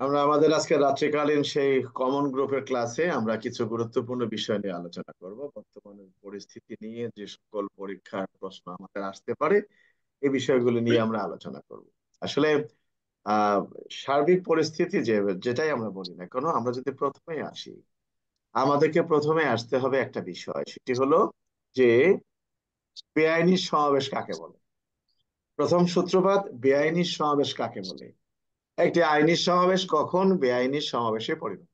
আমরা আমাদের আজকে রাত্রিকালীন সেই কমন গ্রুপের ক্লাসে আমরা কিছু গুরুত্বপূর্ণ বিষয় নিয়ে আলোচনা করব। বর্তমানে পরিস্থিতি নিয়ে যে সকল পরীক্ষার প্রশ্ন আমাদের আসতে পারে এই বিষয়গুলো নিয়ে আমরা আলোচনা করব। আসলে আহ সার্বিক পরিস্থিতি যেটাই আমরা বলি না কেন, আমরা যদি প্রথমে আসি, আমাদেরকে প্রথমে আসতে হবে একটা বিষয়, সেটি হলো যে বেআইনি সমাবেশ কাকে বলে। প্রথম সূত্রপাত, বেআইনি সমাবেশ কাকে বলে। একটি আইনি সমাবেশ কখন বেআইনি সমাবেশে পরিণত,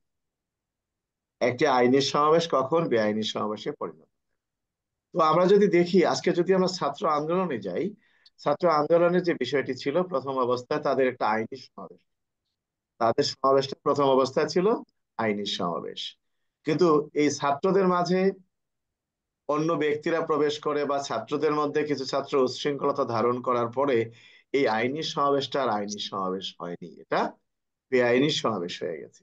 একটি আইনি সমাবেশ কখন বেআইনি সমাবেশে পরিণত। তো আমরা যদি দেখি, আজকে যদি আমরা ছাত্র আন্দোলনে যাই, ছাত্র আন্দোলনের যে বিষয়টি ছিল, প্রথম অবস্থায় তাদের একটা আইনি সমাবেশ, তাদের সমাবেশটা প্রথম অবস্থায় ছিল আইনি সমাবেশ। কিন্তু এই ছাত্রদের মাঝে অন্য ব্যক্তিরা প্রবেশ করে বা ছাত্রদের মধ্যে কিছু ছাত্র উচ্ছৃঙ্খলতা ধারণ করার পরে এই আইনি সমাবেশটা আর আইনি সমাবেশ হয়নি, এটা বেআইনি সমাবেশ হয়ে গেছে।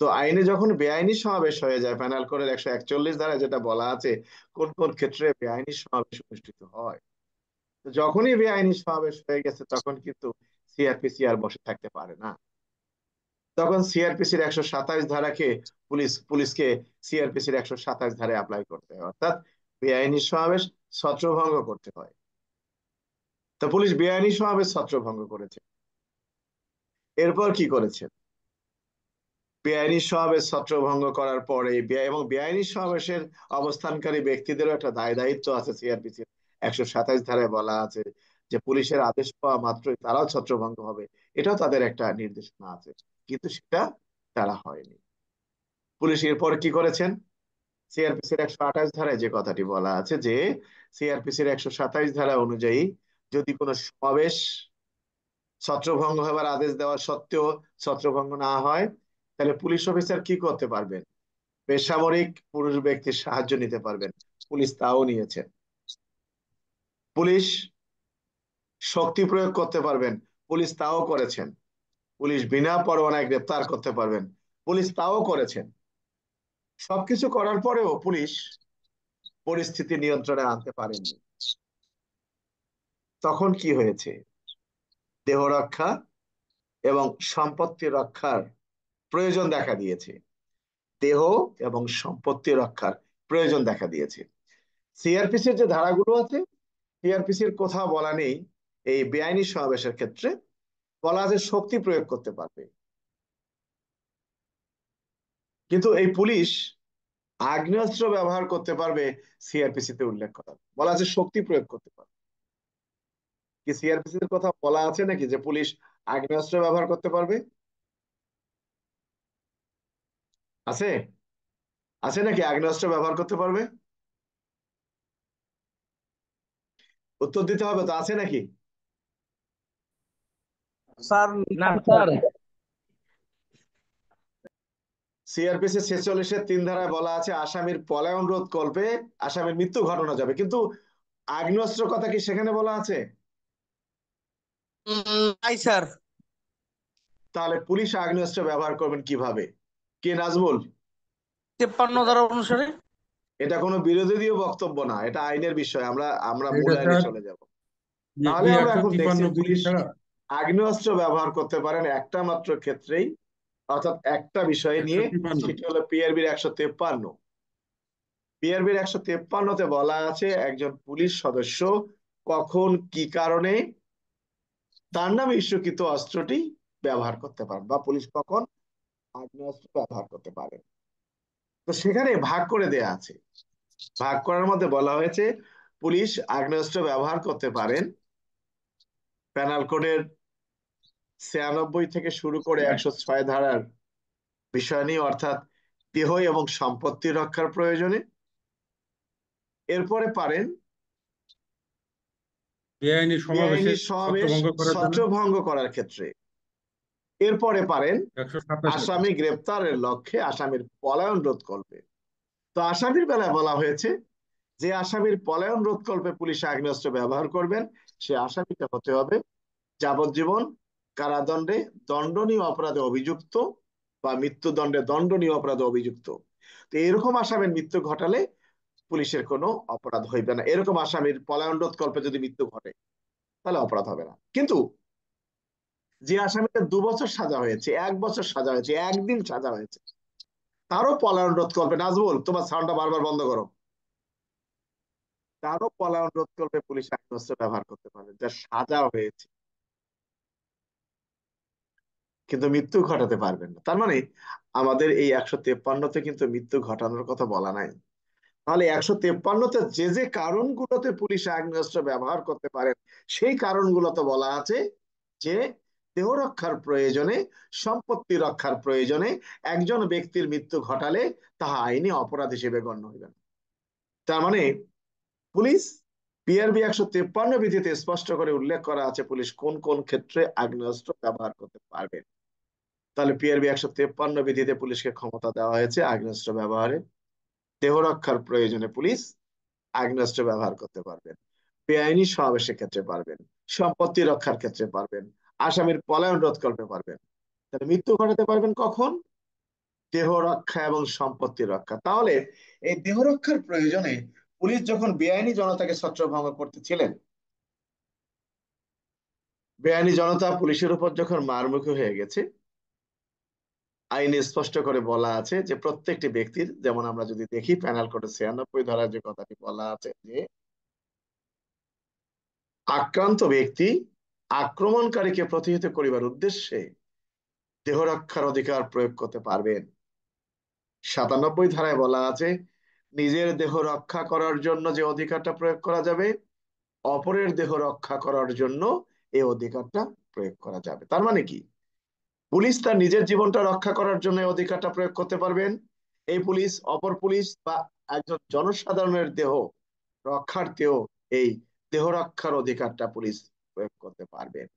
তো আইনে যখন বেআইনি সমাবেশ হয়ে যায়, পেনাল কোডের 141 ধারায় যেটা বলা আছে কোন কোন ক্ষেত্রে বেআইনি সমাবেশ অনুষ্ঠিত হয়, তো যখনই বেআইনি সমাবেশ হয়ে গেছে তখন কিন্তু সিআরপিসি আর বসে থাকতে পারে না। তখন সিআরপিসির 127 ধারাকে পুলিশকে সিআরপিসির 127 ধারায় অ্যাপ্লাই করতে হয়, অর্থাৎ বেআইনি সমাবেশ ছত্রভঙ্গ করতে হয়। তো পুলিশ বেআইনি সমাবেশ ছত্রভঙ্গ করেছে। এরপর কি করেছে, বেআইনি সমাবেশ ছত্রভঙ্গ করার পরে এবং বেআইনি সমাবেশের অবস্থানকারী ব্যক্তিদেরও একটা দায় দায়িত্ব আছে। সিআরপিসির 127 ধারায় বলা আছে যে পুলিশের আদেশ পাওয়া মাত্রই তারাও ছত্রভঙ্গ হবে, এটাও তাদের একটা নির্দেশনা আছে, কিন্তু সেটা তারা হয়নি। পুলিশ এরপর কি করেছেন, সিআরপিসির 128 ধারায় যে কথাটি বলা আছে যে সিআরপিসির 127 ধারা অনুযায়ী যদি কোনো সমাবেশ ছত্রভঙ্গ হবার আদেশ দেওয়া সত্ত্বেও ছত্রভঙ্গ না হয়, তাহলে পুলিশ অফিসার কি করতে পারবেন, বেসামরিক পুরুষ ব্যক্তির সাহায্য নিতে পারবেন। পুলিশ তাও নিয়েছেন। পুলিশ শক্তি প্রয়োগ করতে পারবেন, পুলিশ তাও করেছেন। পুলিশ বিনা পরোয়ানায় গ্রেপ্তার করতে পারবেন, পুলিশ তাও করেছেন। সবকিছু করার পরেও পুলিশ পরিস্থিতি নিয়ন্ত্রণে আনতে পারেননি। তখন কি হয়েছে, দেহ রক্ষা এবং সম্পত্তি রক্ষার প্রয়োজন দেখা দিয়েছে। দেহ এবং সম্পত্তি রক্ষার প্রয়োজন দেখা দিয়েছে। সিআরপিসির যে ধারাগুলো আছে, সিআরপিসির কোথাও বলা নেই এই বেআইনি সমাবেশের ক্ষেত্রে বলা আছে শক্তি প্রয়োগ করতে পারবে, কিন্তু এই পুলিশ আগ্নেয়াস্ত্র ব্যবহার করতে পারবে সিআরপিসি তে উল্লেখ করা বলা আছে শক্তি প্রয়োগ করতে পারবে। কি সিআরপিসি এর কথা বলা আছে নাকি যে পুলিশ আগ্নেয়াস্ত্র ব্যবহার করতে পারবে? আছে? আছে নাকি আগ্নেয়াস্ত্র ব্যবহার করতে পারবে? উত্তর দিতে হবে তো, আছে নাকি? স্যার, না স্যার। সিআরপিসি 46-এর 3 ধারায় বলা আছে আসামির পলায়ন রোধ করবে, আসামির মৃত্যু ঘটানো যাবে, কিন্তু আগ্নেয়াস্ত্র কথা কি সেখানে বলা আছে? নাই স্যার। তাহলে পুলিশ আগ্নেয়াস্ত্র ব্যবহার করবেন কিভাবে? কে নাজমুল? 53 ধারা অনুসারে। এটা কোনো বিরোধীয় বক্তব্য না, এটা আইনের বিষয়, আমরা আমরা মূল এটা আইনে স্যার চলে যাব। তাহলে এই আমরা একশো এখন দেখছি তিপ্পান্ন বিধি পুলিশ ছাড়া। আগ্নেয়াস্ত্র ব্যবহার করতে পারেন একটা মাত্র ক্ষেত্রেই, অর্থাৎ একটা বিষয় একশো নিয়ে, তিপ্পান্ন সেটি হলো পিআরবির 153। পিআরবির 153-তে বলা আছে একজন পুলিশ সদস্য কখন কি কারণে তার নামে ইস্যুকৃত অস্ত্রটি ব্যবহার করতে পারেন, বা পুলিশ কখন আগ্নেয়াস্ত্র ব্যবহার করতে পারেন। তো সেখানে ভাগ করে দেয়া আছে, ভাগ করার মধ্যে বলা হয়েছে পুলিশ আগ্নেয়াস্ত্র ব্যবহার করতে পারেন পেনাল কোডের 96 থেকে শুরু করে 106 ধারার বিষয় নিয়ে, অর্থাৎ দেহ এবং সম্পত্তি রক্ষার প্রয়োজনে। এরপরে পারেন বেআইনি সমাবেশে বেআইনি সমাবেশ ছত্রভঙ্গ করার জন্য। ছত্রভঙ্গ করার ক্ষেত্রে। এরপরে পারেন 127। আসামি গ্রেপ্তারের লক্ষ্যে আসামির পলায়ন রোধ করবে। তো আসামির বেলায় বলা হয়েছে যে আসামির পলায়ন রোধকল্পে পুলিশ আগ্নেয়াস্ত্র ব্যবহার করবেন, সে আসামিটা হতে হবে যাবজ্জীবন কারাদণ্ডে দণ্ডনীয় অপরাধে অভিযুক্ত বা মৃত্যুদণ্ডে দণ্ডনীয় অপরাধে অভিযুক্ত। তো এরকম আসামির মৃত্যু ঘটালে পুলিশের কোনো অপরাধ হইবে না। এরকম আসামির পলায়ন রোধকল্পে যদি মৃত্যু ঘটে তাহলে অপরাধ হবে না। কিন্তু যে আসামিটা 2 বছর সাজা হয়েছে, 1 বছর সাজা হয়েছে, একদিন সাজা হয়েছে, তারও পলায়ন রোধ করবে। নাজমুল, তোমার সাউন্ডটা বারবার বন্ধ করো। তারও পলায়ন রোধ করবে পুলিশ আগ্নেয়াস্ত্র ব্যবহার করতে পারবে, যা সাজা হয়েছে, কিন্তু মৃত্যু ঘটাতে পারবেন না। তার মানে আমাদের এই 153তে কিন্তু মৃত্যু ঘটানোর কথা বলা নাই। তাহলে 153তে যে যে কারণগুলোতে পুলিশ আগ্নেয়াস্ত্র ব্যবহার করতে পারেন, সেই কারণগুলোতে বলা আছে যে দেহ রক্ষার প্রয়োজনে, সম্পত্তি রক্ষার প্রয়োজনে একজন ব্যক্তির মৃত্যু ঘটালে তাহা আইনি অপরাধ হিসেবে গণ্য হইবে না। তার মানে পুলিশ পিআরবি 153 বিধিতে স্পষ্ট করে উল্লেখ করা আছে পুলিশ কোন কোন ক্ষেত্রে আগ্নেয়াস্ত্র ব্যবহার করতে পারবে। তাহলে পিআরবি 153 বিধিতে পুলিশকে ক্ষমতা দেওয়া হয়েছে আগ্নেয়াস্ত্র ব্যবহারে। দেহ রক্ষার প্রয়োজনে পুলিশ আগ্নেয়াস্ত্র ব্যবহার করতে পারবেন, বেআইনি সমাবেশের ক্ষেত্রে পারবেন, সম্পত্তি রক্ষার ক্ষেত্রে পারবেন, আসামির পলায়ন রোধ করতে পারবেন। তাহলে মৃত্যু ঘটাতে পারবেন কখন? দেহ রক্ষা এবং সম্পত্তি রক্ষা। তাহলে এই দেহ রক্ষার প্রয়োজনে পুলিশ যখন বেআইনি জনতাকে ছত্রভঙ্গ করতেছিলেন, বেআইনি জনতা পুলিশের উপর যখন মারমুখী হয়ে গেছে, আইনে স্পষ্ট করে বলা আছে যে প্রত্যেকটি ব্যক্তির, যেমন আমরা যদি দেখি প্যানাল কোডে 96 ধারার যে কথাটি বলা আছে যে আক্রান্ত ব্যক্তি আক্রমণকারীকে প্রতিহত করিবার উদ্দেশ্যে দেহ রক্ষার অধিকার প্রয়োগ করতে পারবেন। 97 ধারায় বলা আছে নিজের দেহ রক্ষা করার জন্য যে অধিকারটা প্রয়োগ করা যাবে, অপরের দেহ রক্ষা করার জন্য এই অধিকারটা প্রয়োগ করা যাবে। তার মানে কি, পুলিশ তার নিজের জীবনটা রক্ষা করার জন্য এই অধিকারটা প্রয়োগ করতে পারবেন। এই পুলিশ অপর পুলিশ বা একজন জনসাধারণের দেহ রক্ষার্থেও এই দেহ রক্ষার অধিকারটা পুলিশ প্রয়োগ করতে পারবেন।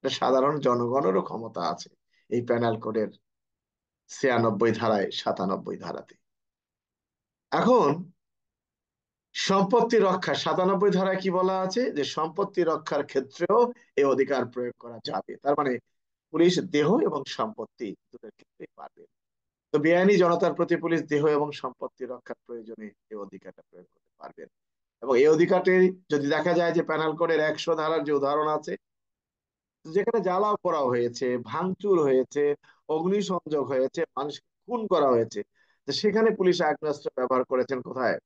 সাধারণ জনগণেরও ক্ষমতা আছে এই প্যানাল কোডের 96 ধারায়, 97 ধারাতে। এখন সম্পত্তি রক্ষা 97 ধারায় কি বলা আছে যে সম্পত্তি রক্ষার ক্ষেত্রেও এই অধিকার প্রয়োগ করা যাবে। তার মানে পুলিশ দেহ এবং সম্পত্তি দুটোর ক্ষেত্রেই পারবে। তো বেআইনি জনতার প্রতি পুলিশ দেহ এবং সম্পত্তি রক্ষার প্রয়োজনে এই অধিকারটা প্রয়োগ করতে পারবেন। এবং এই অধিকারটি যদি দেখা যায় যে প্যানাল কোডের 100 ধারার যে উদাহরণ আছে, যেখানে জ্বালাও করা হয়েছে, ভাঙচুর হয়েছে, অগ্নিসংযোগ হয়েছে, মানুষকে খুন করা হয়েছে, তো সেখানে পুলিশ আগ্নেয়াস্ত্র ব্যবহার করেছেন কোথায়?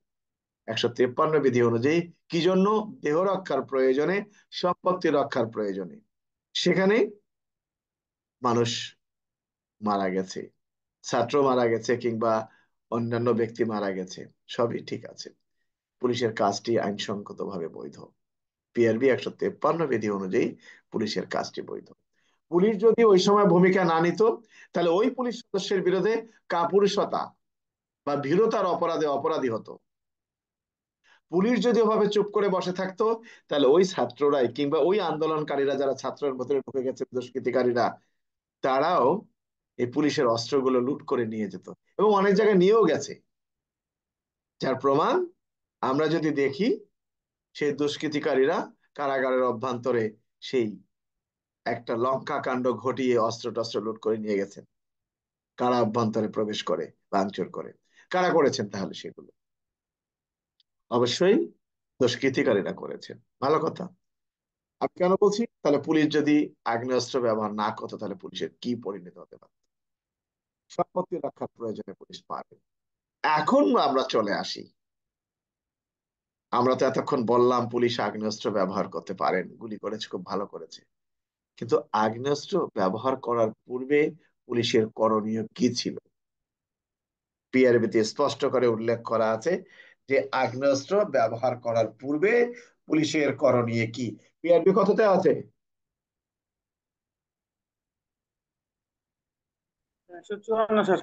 153 বিধি অনুযায়ী। কি জন্য? দেহ রক্ষার প্রয়োজনে, সম্পত্তি রক্ষার প্রয়োজনে। সেখানে মানুষ মারা গেছে, ছাত্র মারা গেছে, কিংবা অন্যান্য ব্যক্তি মারা গেছে, সবই ঠিক আছে, পুলিশের কাজটি আইনসঙ্গত ভাবে বৈধ। পিআরবি 153 বিধি অনুযায়ী পুলিশের কাজটি বৈধ। পুলিশ যদি ওই সময় ভূমিকা না নিত, তাহলে ওই পুলিশ সদস্যের বিরুদ্ধে কাপুরুষতা বা ভীরুতার অপরাধে অপরাধী হতো। পুলিশ যদি ওভাবে চুপ করে বসে থাকতো, তাহলে ওই ছাত্ররাই কিংবা ওই আন্দোলনকারীরা যারা ছাত্রের ভেতরে ঢুকে গেছে, দুষ্কৃতিকারীরা, তারাও এই পুলিশের অস্ত্রগুলো লুট করে নিয়ে যেত এবং অনেক জায়গায় নিয়েও গেছে। যার প্রমাণ আমরা যদি দেখি, সেই দুষ্কৃতিকারীরা কারাগারের অভ্যন্তরে সেই একটা লঙ্কা কাণ্ড ঘটিয়ে অস্ত্র টস্ত্র লুট করে নিয়ে গেছেন, কারা অভ্যন্তরে প্রবেশ করে ভাঙচুর করে। কারা করেছেন তাহলে সেগুলো? অবশ্যই দুষ্কৃতিকারীরা করেছেন। ভালো কথা। আমি কেন বলছি? তাহলে পুলিশ যদি আগ্নেয়াস্ত্র ব্যবহার না করতো, তাহলে পুলিশের কি পরিণতি হতে পারত? সম্পত্তি রক্ষার প্রয়োজনে পুলিশ পারে। এখন আমরা চলে আসি, আমরা তো এতক্ষণ বললাম পুলিশ আগ্নেয়াস্ত্র ব্যবহার করতে পারেন, গুলি করেছে, খুব ভালো করেছে, কিন্তু আগ্নেয়াস্ত্র ব্যবহার করার পূর্বে পুলিশের করণীয় কি ছিল? পিআরবিতে স্পষ্ট করে উল্লেখ করা আছে যে আগ্নেয়াস্ত্র ব্যবহার করার পূর্বে পুলিশের করণীয় কি। পিআরবি কততে আছে? 154 স্যার।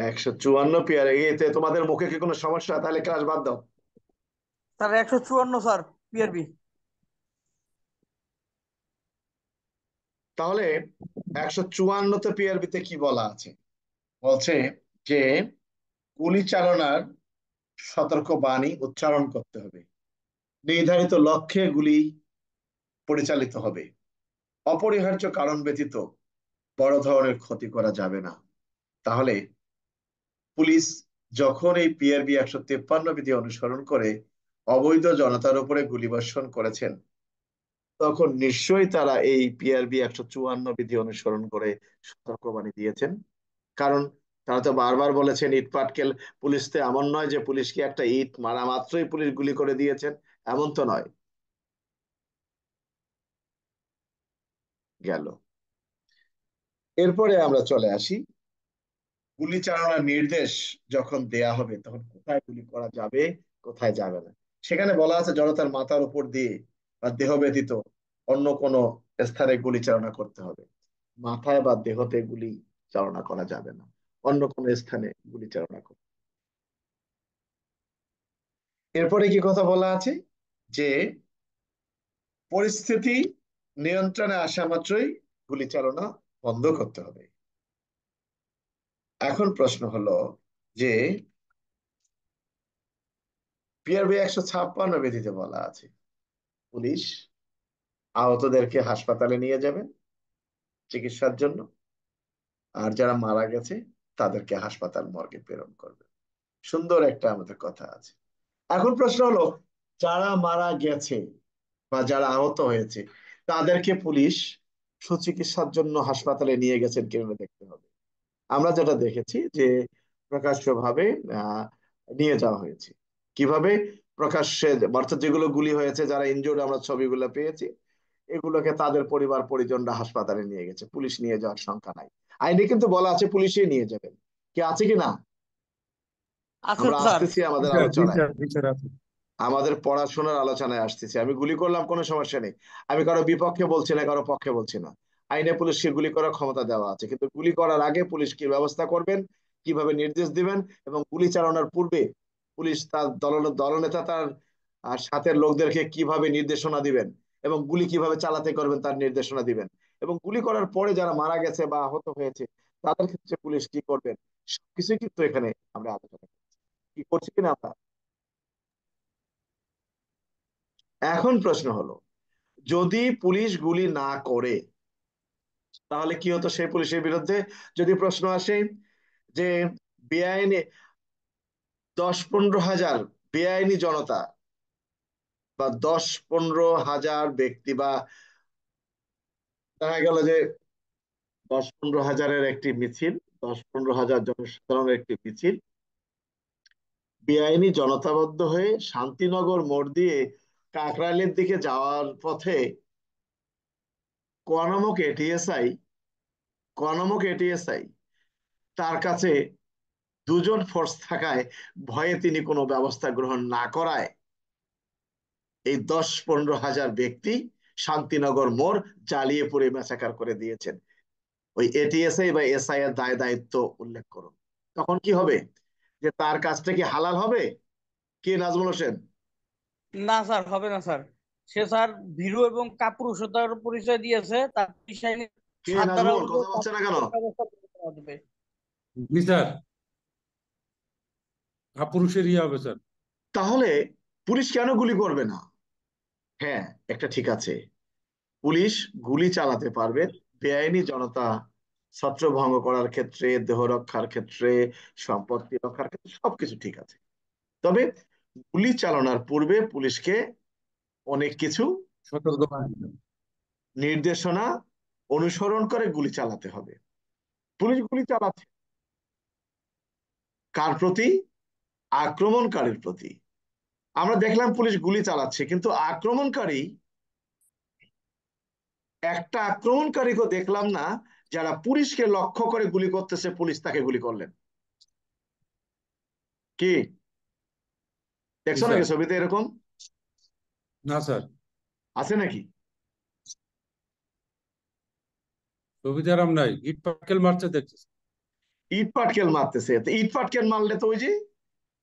154 পিআরবি। এতে তোমাদের মুখে কি কোনো সমস্যা? তাহলে ক্লাস বাদ দাও। Sir 154 sir PRB. তাহলে 154তে পিআরবিতে কি বলা আছে? বলছে যে গুলি চালনার সতর্ক বাণী উচ্চারণ করতে হবে, নির্ধারিত লক্ষ্যে গুলি পরিচালিত হবে, অপরিহার্য কারণ ব্যতীত বড় ধরনের ক্ষতি করা যাবে না। তাহলে পুলিশ যখন এই পিআরবি 153 বিধি অনুসরণ করে অবৈধ জনতার উপরে গুলিবর্ষণ করেছেন, তখন নিশ্চয়ই তারা এই পিআরবি 154 বিধি অনুসরণ করে সতর্কবাণী দিয়েছেন। কারণ তারা তো বারবার বলেছেন ইট পাটকেল। পুলিশ তো এমন নয় যে পুলিশকে একটা ইট মারা মাত্রই পুলিশ গুলি করে দিয়েছেন, এমন তো নয়। গেল। এরপরে আমরা চলে আসি, গুলি চালানোর নির্দেশ যখন দেয়া হবে তখন কোথায় গুলি করা যাবে, কোথায় যাবে না। সেখানে বলা আছে জনতার মাথার উপর দিয়ে বা দেহ ব্যতীত অন্য কোনো স্থানে গুলি চালনা করতে হবে। মাথায় বা দেহতে গুলি চালনা করা যাবে না, অন্য কোনো স্থানে গুলি চালনা করতে। এরপরে কি কথা বলা আছে যে পরিস্থিতি নিয়ন্ত্রণে আসা মাত্রই গুলি চালনা বন্ধ করতে হবে। এখন প্রশ্ন হলো যে পিআরবি 156 বিধিতে বলা আছে পুলিশ আহতদেরকে হাসপাতালে নিয়ে যাবেন চিকিৎসার জন্য, আর যারা মারা গেছে তাদেরকে হাসপাতাল মর্গে প্রেরণ করবে। সুন্দর একটা আমাদের কথা আছে। এখন প্রশ্ন হলো, যারা মারা গেছে বা যারা আহত হয়েছে তাদেরকে পুলিশ সুচিকিৎসার জন্য হাসপাতালে নিয়ে গেছেন কিভাবে দেখতে হবে। আমরা যেটা দেখেছি যে প্রকাশ্যভাবে আহ নিয়ে যাওয়া হয়েছে। কিভাবে? প্রকাশ্যে, অর্থাৎ যেগুলো গুলি হয়েছে, যারা ইনজুর্ড আমরা ছবিগুলো পেয়েছি, এগুলোকে তাদের পরিবার পরিজনরা হাসপাতালে নিয়ে গেছে, পুলিশ নিয়ে যাওয়ার সংখ্যা নাই। আইনে কিন্তু বলা আছে পুলিশই নিয়ে যাবেন। কি আছে কি না? আছে আমরা স্যার। আসতেছি জি আমাদের স্যার, জি আলোচনায়, স্যার, জি স্যার আছে। আমাদের পড়াশোনার আলোচনায় আসতেছি। আমি গুলি করলাম, কোনো সমস্যা নেই। আমি কারো বিপক্ষে বলছি না, কারো পক্ষে বলছি না। আইনে পুলিশকে গুলি করার ক্ষমতা দেওয়া আছে, কিন্তু গুলি করার আগে পুলিশ কি ব্যবস্থা করবেন, কিভাবে নির্দেশ দিবেন, এবং গুলি চালানোর পূর্বে পুলিশ তার দলনেতা তার আর সাথের লোকদেরকে কিভাবে নির্দেশনা দিবেন, এবং গুলি কিভাবে চালাতে করবেন তার নির্দেশনা দিবেন, এবং গুলি করার পরে যারা মারা গেছে বা আহত হয়েছে তাদের ক্ষেত্রে পুলিশ কি করবেন, সবকিছুই কিন্তু এখানে আমরা আলোচনা করছি। কি করছি কিনা আমরা। এখন প্রশ্ন হলো, যদি পুলিশ গুলি না করে তাহলে কি হতো সেই পুলিশের বিরুদ্ধে? যদি প্রশ্ন আসে যে বেআইনি 10-15 হাজার বেআইনি জনতা বা 10-15 হাজার ব্যক্তি, বা দেখা গেল যে 10-15 হাজারের একটি মিছিল, 10-15 হাজার জনসাধারণের একটি মিছিল বেআইনি জনতাবদ্ধ হয়ে শান্তিনগর মোড় দিয়ে কাকরাইলের দিকে যাওয়ার পথে কনমক এটিএসআই কনমক এটিএসআই তার কাছে দুজন ফোর্স থাকায় ভয়ে তিনি কোনো ব্যবস্থা গ্রহণ না করায় এই 10-15 হাজার ব্যক্তি শান্তিনগর মোড় জ্বালিয়ে পুড়ে ম্যাসাকার করে দিয়েছেন। ওই এটিএসআই বা এসআই এর দায় দায়িত্ব উল্লেখ করুন। তখন কি হবে? যে তার কাজটা কি হালাল হবে? কি নাজমুল হোসেন? না স্যার, হবে না স্যার। সে স্যার ভীরু এবং কাপুরুষতার পরিচয় দিয়েছে, তার পুলিশ আইনের কে 7 ধারা নাজমুল, অনুযায়ী কথা তার বলছে না কেন? ব্যবস্থা গ্রহণ করা হবে। জি স্যার, কাপুরুষের ইয়ে হবে স্যার। তাহলে পুলিশ কেন গুলি করবে না? হ্যাঁ, একটা ঠিক আছে, পুলিশ গুলি চালাতে পারবে বেআইনি জনতা ছত্রভঙ্গ করার ক্ষেত্রে, দেহ রক্ষার ক্ষেত্রে, সম্পত্তি রক্ষার ক্ষেত্রে, সবকিছু ঠিক আছে। তবে গুলি চালানোর পূর্বে পুলিশকে অনেক কিছু সতর্ক নির্দেশনা অনুসরণ করে গুলি চালাতে হবে। পুলিশ গুলি চালাচ্ছে কার প্রতি? আক্রমণকারীর প্রতি। আমরা দেখলাম পুলিশ গুলি চালাচ্ছে, কিন্তু আক্রমণকারী, একটা আক্রমণকারীকে দেখলাম না যারা পুলিশকে লক্ষ্য করে গুলি করতেছে পুলিশ তাকে গুলি করলেন। কি জি দেখছো স্যার। নাকি ছবিতে এরকম? না স্যার, আছে নাকি? ছবিতে আরাম নাই, ইট পাটকেল মারছে দেখছি। ইট পাটকেল মারতেছে, তো ইট পাটকেল মারলে তো ওই যে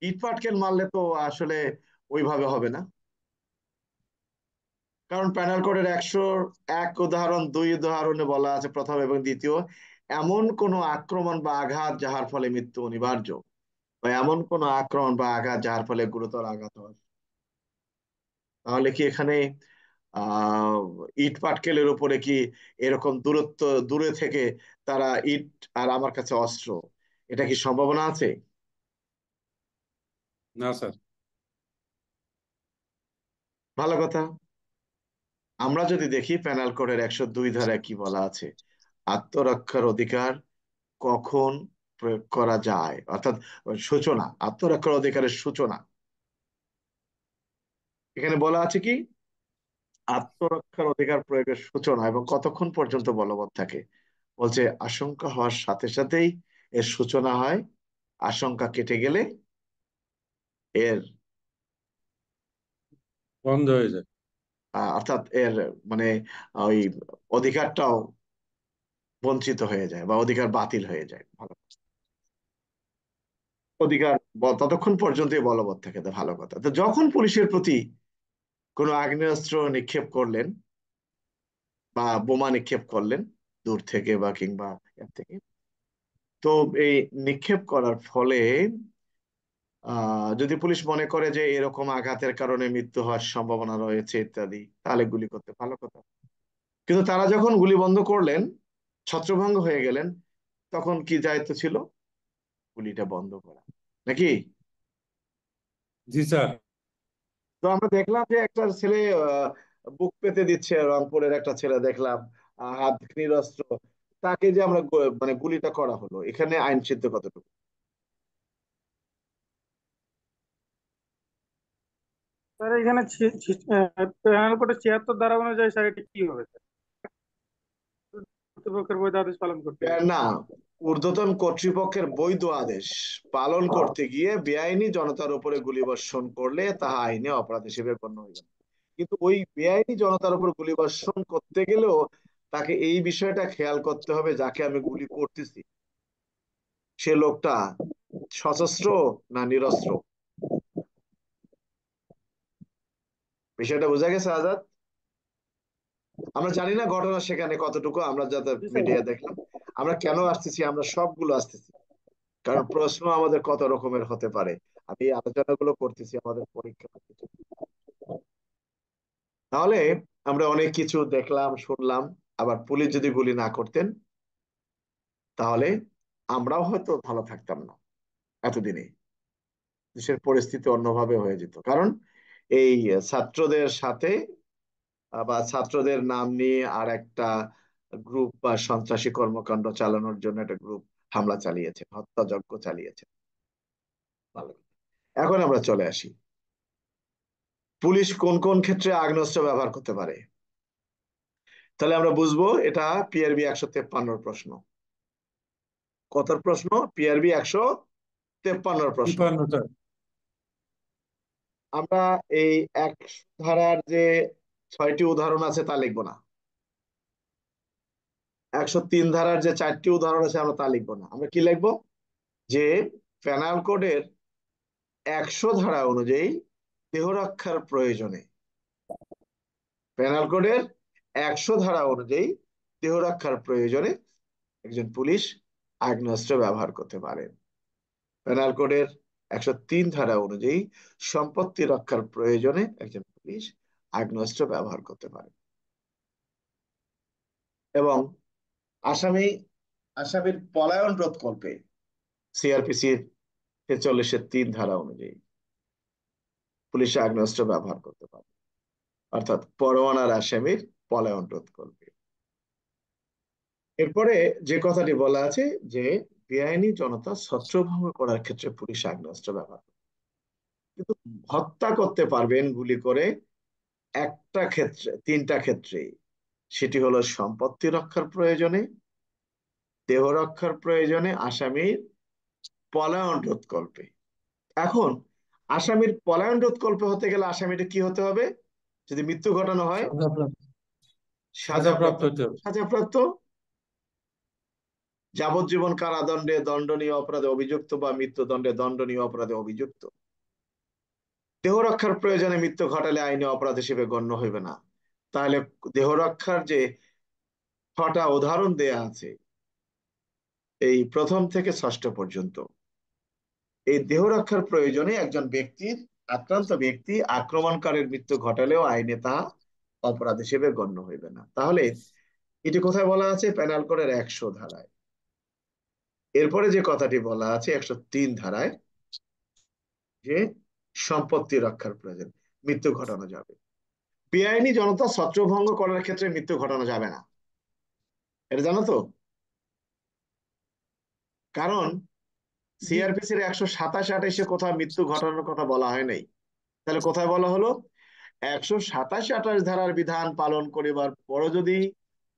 ইট পাটকেল মারলে তো আসলে ওইভাবে হবে না। কারণ প্যানাল কোডের 101 উদাহরণ 2 উদাহরণে বলা আছে, প্রথম এবং দ্বিতীয়, এমন কোন আক্রমণ বা আঘাত যাহার ফলে মৃত্যু অনিবার্য, বা এমন কোন আক্রমণ বা আঘাত যাহার ফলে গুরুতর আঘাত হয়। তাহলে কি এখানে আহ ইট পাটকেলের উপরে কি এরকম দূরত্ব, দূরে থেকে তারা ইট আর আমার কাছে অস্ত্র, এটা কি সম্ভাবনা আছে? না স্যার। ভালো কথা। আমরা যদি দেখি পেনাল কোডের 102 ধারায় কি বলা আছে, আত্মরক্ষার অধিকার কখন প্রয়োগ করা যায়, অর্থাৎ সূচনা, আত্মরক্ষার অধিকারের সূচনা। এখানে বলা আছে কি, আত্মরক্ষার অধিকার প্রয়োগের সূচনা এবং কতক্ষণ পর্যন্ত বলবৎ থাকে। বলছে আশঙ্কা হওয়ার সাথে সাথেই এর সূচনা হয়, আশঙ্কা কেটে গেলে এর বন্ধ হয়ে যায়। অর্থাৎ এর মানে ওই অধিকারটাও বঞ্চিত হয়ে যায় বা অধিকার বাতিল হয়ে যায়। ভালো, অধিকার ততক্ষণ পর্যন্তই বলবৎ থাকে, তো ভালো কথা। তো যখন পুলিশের প্রতি কোনো আগ্নেয়াস্ত্র নিক্ষেপ করলেন বা বোমা নিক্ষেপ করলেন দূর থেকে বা কিংবা এর থেকে, তো এই নিক্ষেপ করার ফলে যদি পুলিশ মনে করে যে এরকম আঘাতের কারণে মৃত্যু হওয়ার সম্ভাবনা রয়েছে ইত্যাদি, তাহলে গুলি করতে, ভালো কথা। কিন্তু তারা যখন গুলি বন্ধ করলেন, ছত্রভঙ্গ হয়ে গেলেন, তখন কি দায়িত্ব ছিল? গুলিটা বন্ধ করা, নাকি? জি স্যার। তো আমরা দেখলাম যে একটা ছেলে বুক পেতে দিচ্ছে, রংপুরের একটা ছেলে দেখলাম, হাত নিরস্ত্র, তাকে যে আমরা মানে গুলিটা করা হলো, এখানে আইন সিদ্ধ কতটুকু? স্যার এখানে প্যানেল কোডে 76 ধারা অনুযায়ী স্যার এটা কি হবে স্যার? কর্তৃপক্ষের বৈধ আদেশ পালন করতে গেলে না, ঊর্ধ্বতন কর্তৃপক্ষের বৈধ আদেশ পালন করতে গিয়ে বেআইনি জনতার উপরে গুলিবর্ষণ করলে তাহা আইনে অপরাধ হিসেবে গণ্য হইবে না। কিন্তু ওই বেআইনি জনতার উপর গুলিবর্ষণ করতে গেলেও তাকে এই বিষয়টা খেয়াল করতে হবে, যাকে আমি গুলি করতেছি সে লোকটা সশস্ত্র না নিরস্ত্র। বিষয়টা বোঝা গেছে আজাদ? আমরা জানি না ঘটনা সেখানে কতটুকু, আমরা যাতে জি স্যার। মিডিয়া দেখলাম। আমরা কেন আসতেছি? আমরা সবগুলো আসতেছি কারণ প্রশ্ন আমাদের কত রকমের হতে পারে। আমি এই আলোচনাগুলো করতেছি আমাদের পরীক্ষা। তাহলে আমরা অনেক কিছু দেখলাম, শুনলাম। আবার পুলিশ যদি গুলি না করতেন, তাহলে আমরাও হয়তো ভালো থাকতাম না এতদিনে। দেশের পরিস্থিতি অন্যভাবে হয়ে যেত, কারণ এই ছাত্রদের সাথে বা ছাত্রদের নাম নিয়ে আর একটা গ্রুপ বা সন্ত্রাসী কর্মকাণ্ড চালানোর জন্য একটা গ্রুপ হামলা চালিয়েছে, হত্যাযজ্ঞ চালিয়েছে। ভালো। এখন আমরা চলে আসি, পুলিশ কোন কোন ক্ষেত্রে আগ্নেয়াস্ত্র ব্যবহার করতে পারে। তাহলে আমরা বুঝবো এটা পিআরবি 153 প্রশ্ন। কত প্রশ্ন? পিআরবি 153 প্রশ্ন। 53 স্যার। আমরা এই এক ধারার যে 6টি উদাহরণ আছে তা লিখবো না, 103 ধারার যে 4টি উদাহরণ আছে আমরা তা লিখবো না। আমরা কি লিখবো? যে পেনাল কোডের 100 ধারা অনুযায়ী দেহরক্ষার প্রয়োজনে, পেনাল কোডের 100 ধারা অনুযায়ী দেহরক্ষার প্রয়োজনে একজন পুলিশ আগ্নেয়াস্ত্র ব্যবহার করতে পারেন। পেনাল কোডের 103 ধারা অনুযায়ী সম্পত্তি রক্ষার প্রয়োজনে একজন পুলিশ আগ্নেয়াস্ত্র ব্যবহার করতে পারে। এবং আসামি আসামির পলায়ন রোধকল্পে সিআরপিসির 43-এর 3 ধারা অনুযায়ী পুলিশ আগ্নেয়াস্ত্র ব্যবহার করতে পারে, অর্থাৎ পরোয়ানার আসামির পলায়ন রোধকল্পে। এরপরে যে কথাটি বলা আছে যে বেআইনি জনতা ছত্রভঙ্গ করার ক্ষেত্রে পুলিশ আগ্নেয়াস্ত্র ব্যবহার করে, কিন্তু হত্যা করতে পারবেন গুলি করে একটা ক্ষেত্রে, 3টা ক্ষেত্রেই। সেটি হলো সম্পত্তি রক্ষার প্রয়োজনে, দেহ রক্ষার প্রয়োজনে, আসামির পলায়ন রোধকল্পে। এখন আসামির পলায়ন রোধকল্পে হতে গেলে আসামিটা কি হতে হবে? যদি মৃত্যু ঘটানো হয়, সাজাপ্রাপ্ত। সাজাপ্রাপ্ত। সাজাপ্রাপ্ত হতে হবে। সাজাপ্রাপ্ত, যাবজ্জীবন কারাদণ্ডে দণ্ডনীয় অপরাধে অভিযুক্ত বা মৃত্যুদণ্ডে দণ্ডনীয় অপরাধে অভিযুক্ত। দেহ রক্ষার প্রয়োজনে মৃত্যু ঘটালে আইনে অপরাধ হিসেবে গণ্য হইবে না। তাহলে দেহ রক্ষার যে 6টা উদাহরণ দেয়া আছে এই প্রথম থেকে 6ষ্ঠ পর্যন্ত, এই দেহ রক্ষার প্রয়োজনে একজন ব্যক্তির, আক্রান্ত ব্যক্তি আক্রমণকারীর মৃত্যু ঘটালেও আইনে তা অপরাধ হিসেবে গণ্য হইবে না। তাহলে এটি কোথায় বলা আছে? পেনাল কোডের 100 ধারায়। এরপরে যে কথাটি বলা আছে 103 ধারায়, যে সম্পত্তি রক্ষার প্রয়োজন, মৃত্যু ঘটানো যাবে। বেআইনি জনতা ছত্রভঙ্গ করার ক্ষেত্রে মৃত্যু ঘটানো যাবে না, এটা জানো তো? কারণ জি সিআরপিসির 127-28-এ কোথাও মৃত্যু ঘটানোর কথা বলা হয় নাই। তাহলে কোথায় বলা হলো? 127-28 ধারার বিধান পালন করিবার পরও যদি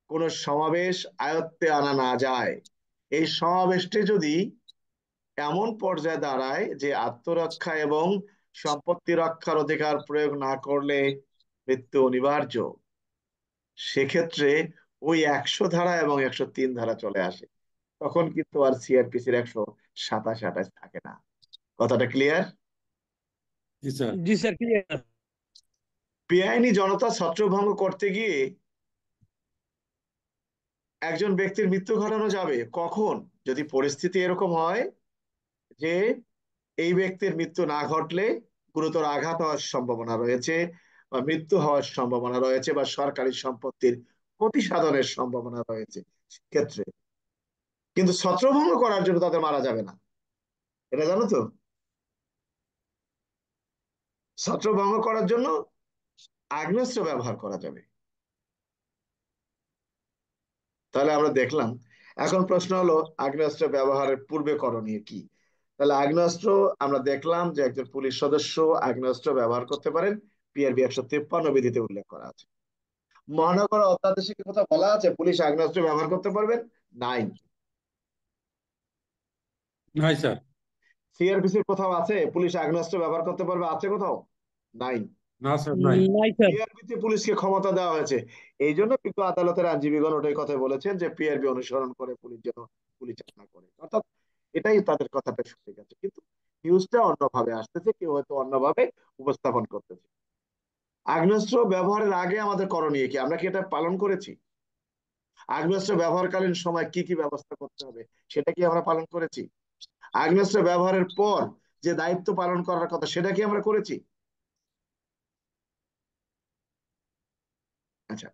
কোন সমাবেশ আয়ত্তে আনা না যায়, এই সমাবেশটি যদি এমন পর্যায়ে দাঁড়ায় যে আত্মরক্ষা এবং সম্পত্তি রক্ষার অধিকার প্রয়োগ না করলে মৃত্যু অনিবার্য, সেক্ষেত্রে ওই 100 ধারা এবং 103 ধারা চলে আসে। তখন কিন্তু আর সিআরপিসির 127-28 থাকে না। কথাটা ক্লিয়ার? জি স্যার। জি স্যার, ক্লিয়ার। বেআইনি জনতা ছত্রভঙ্গ করতে গিয়ে একজন ব্যক্তির মৃত্যু ঘটানো যাবে কখন? যদি পরিস্থিতি এরকম হয় যে এই ব্যক্তির মৃত্যু না ঘটলে গুরুতর আঘাত হওয়ার সম্ভাবনা রয়েছে, বা মৃত্যু হওয়ার সম্ভাবনা রয়েছে, বা সরকারি সম্পত্তির ক্ষতি সাধনের সম্ভাবনা রয়েছে, ক্ষেত্রে। কিন্তু ছত্রভঙ্গ করার জন্য তাদের মারা যাবে না, এটা জানো তো? ছত্রভঙ্গ করার জন্য আগ্নেয়াস্ত্র ব্যবহার করা যাবে। তাহলে আমরা দেখলাম, এখন প্রশ্ন হলো আগ্নেয়াস্ত্র ব্যবহারের পূর্বে করণীয় কি? তাহলে আগ্নেয়াস্ত্র আমরা দেখলাম যে একজন পুলিশ সদস্য আগ্নেয়াস্ত্র ব্যবহার করতে পারেন, পিআরবি 153 বিধিতে উল্লেখ করা আছে। মহানগর অধ্যাদেশে কি কোথাও বলা আছে পুলিশ আগ্নেয়াস্ত্র ব্যবহার করতে পারবেন? নাই। নাই স্যার। সিআরপিসির কোথাও আছে পুলিশ আগ্নেয়াস্ত্র ব্যবহার করতে পারবে? আছে কোথাও? নাই। না স্যার, নাই। নাই স্যার। পিআরবিতে পুলিশকে ক্ষমতা দেওয়া হয়েছে। এই জন্য কিন্তু আদালতের আইনজীবীগণ ওটাই কথা বলেছেন যে পিআরবি অনুসরণ করে পুলিশ যেন পুলিশ না করে, অর্থাৎ এটাই তাদের কথাটা সঠিক আছে। কিন্তু নিউজটা অন্যভাবে আসতেছে, কেউ হয়তো অন্যভাবে উপস্থাপন করতেছে। আগ্নেয়াস্ত্র ব্যবহারের আগে আমাদের করণীয় কি? আমরা কি এটা পালন করেছি? আগ্নেয়াস্ত্র ব্যবহারকালীন সময় কি কি ব্যবস্থা করতে হবে সেটা কি আমরা পালন করেছি? আগ্নেয়াস্ত্র ব্যবহারের পর যে দায়িত্ব পালন করার কথা সেটা কি আমরা করেছি? আচ্ছা,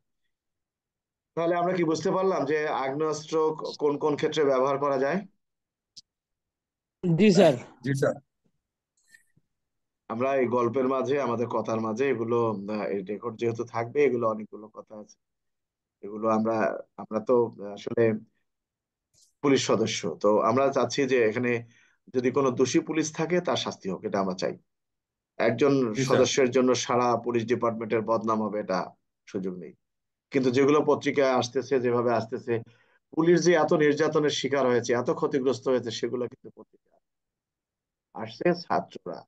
তাহলে আমরা কি বুঝতে পারলাম যে আগ্নেয়াস্ত্র কোন কোন ক্ষেত্রে ব্যবহার করা যায়? জি স্যার। জি স্যার। আমরা এই গল্পের মাঝে, আমাদের কথার মাঝে এগুলো রেকর্ড যেহেতু থাকবে, এগুলো অনেকগুলো কথা আছে, এগুলো আমরা আমরা তো আসলে পুলিশ সদস্য, তো আমরা চাচ্ছি যে এখানে যদি কোনো দোষী পুলিশ থাকে তার শাস্তি হোক, এটা আমরা চাই। একজন জি স্যার। সদস্যের জন্য সারা পুলিশ ডিপার্টমেন্টের বদনাম হবে, এটা সুযোগ নেই। কিন্তু যেগুলো পত্রিকায় আসতেছে, যেভাবে আসতেছে, পুলিশ যে এত নির্যাতনের শিকার হয়েছে, এত ক্ষতিগ্রস্ত হয়েছে, সেগুলো কিন্তু পত্রিকা আসছে ছাত্ররা,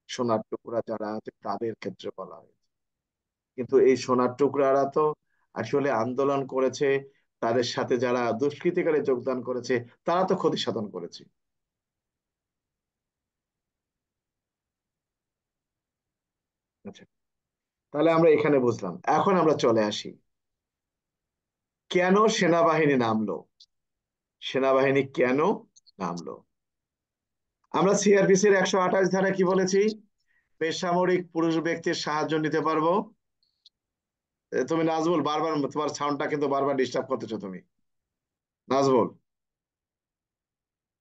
সোনার টুকরা যারা আছে তাদের ক্ষেত্রে বলা হয়েছে। কিন্তু এই সোনার টুকরারা তো আসলে আন্দোলন করেছে, তাদের সাথে যারা দুষ্কৃতিকারে যোগদান করেছে তারা তো ক্ষতি সাধন করেছে। আচ্ছা, তাহলে আমরা এখানে বুঝলাম। এখন আমরা চলে আসি কেন সেনাবাহিনী নামলো। সেনাবাহিনী কেন নামলো? আমরা সিআরপিসির 128 ধারা কি বলেছি? বেসামরিক পুরুষ ব্যক্তির সাহায্য নিতে পারবো। তুমি নাজবুল, বারবার তোমার সাউন্ডটা কিন্তু বারবার ডিস্টার্ব করতেছো তুমি, নাজবুল।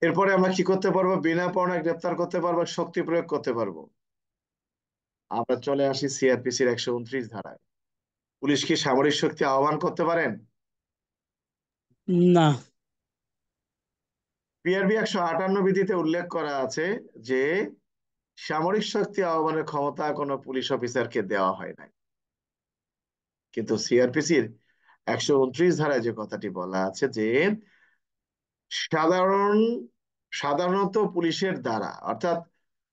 এরপরে আমরা কি করতে পারবো? বিনা পরোয়ানায় গ্রেপ্তার করতে পারবো, শক্তি প্রয়োগ করতে পারবো। আমরা চলে আসি সিআরপিসির 129 ধারায়। পুলিশ কি সামরিক শক্তি আহ্বান করতে পারেন? না। পিআরবি 158 বিধিতে উল্লেখ করা আছে যে সামরিক শক্তি আহ্বানের ক্ষমতা কোনো পুলিশ অফিসারকে দেওয়া হয় নাই। কিন্তু সিআরপিসির 129 ধারায় যে কথাটি বলা আছে যে সাধারণ সাধারণত পুলিশের দ্বারা, অর্থাৎ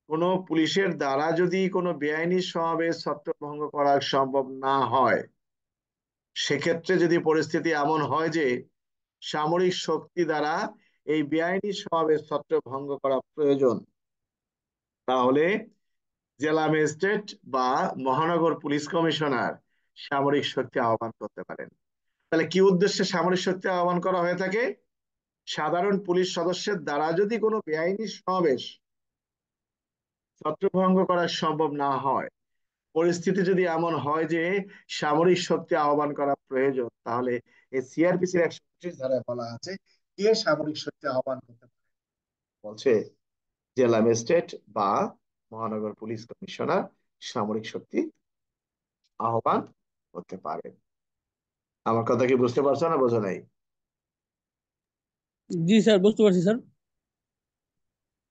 কোন পুলিশের দ্বারা যদি কোনো বেআইনি সমাবেশ ছত্রভঙ্গ করা সম্ভব না হয়, সেক্ষেত্রে যদি পরিস্থিতি এমন হয় যে সামরিক শক্তি দ্বারা এই বেআইনি সমাবেশ ছত্রভঙ্গ করা প্রয়োজন, তাহলে জেলা ম্যাজিস্ট্রেট বা মহানগর পুলিশ কমিশনার সামরিক শক্তি আহ্বান করতে পারেন। তাহলে কি উদ্দেশ্যে সামরিক শক্তি আহ্বান করা হয়ে থাকে? সাধারণ পুলিশ সদস্যের দ্বারা যদি কোনো বেআইনি সমাবেশ ছত্রভঙ্গ করা সম্ভব না হয়, পরিস্থিতি যদি এমন হয় যে সামরিক শক্তি আহ্বান করা প্রয়োজন, তাহলে এই সিআরপিসির 129 ধারায় বলা আছে কে সামরিক শক্তি আহ্বান করতে পারে। বলছে জেলা ম্যাজিস্ট্রেট বা মহানগর পুলিশ কমিশনার সামরিক শক্তি আহ্বান হতে পারে। আমার কথা কি বুঝতে পারছো না বোঝো নাই? জি স্যার, বুঝতে পারছি স্যার।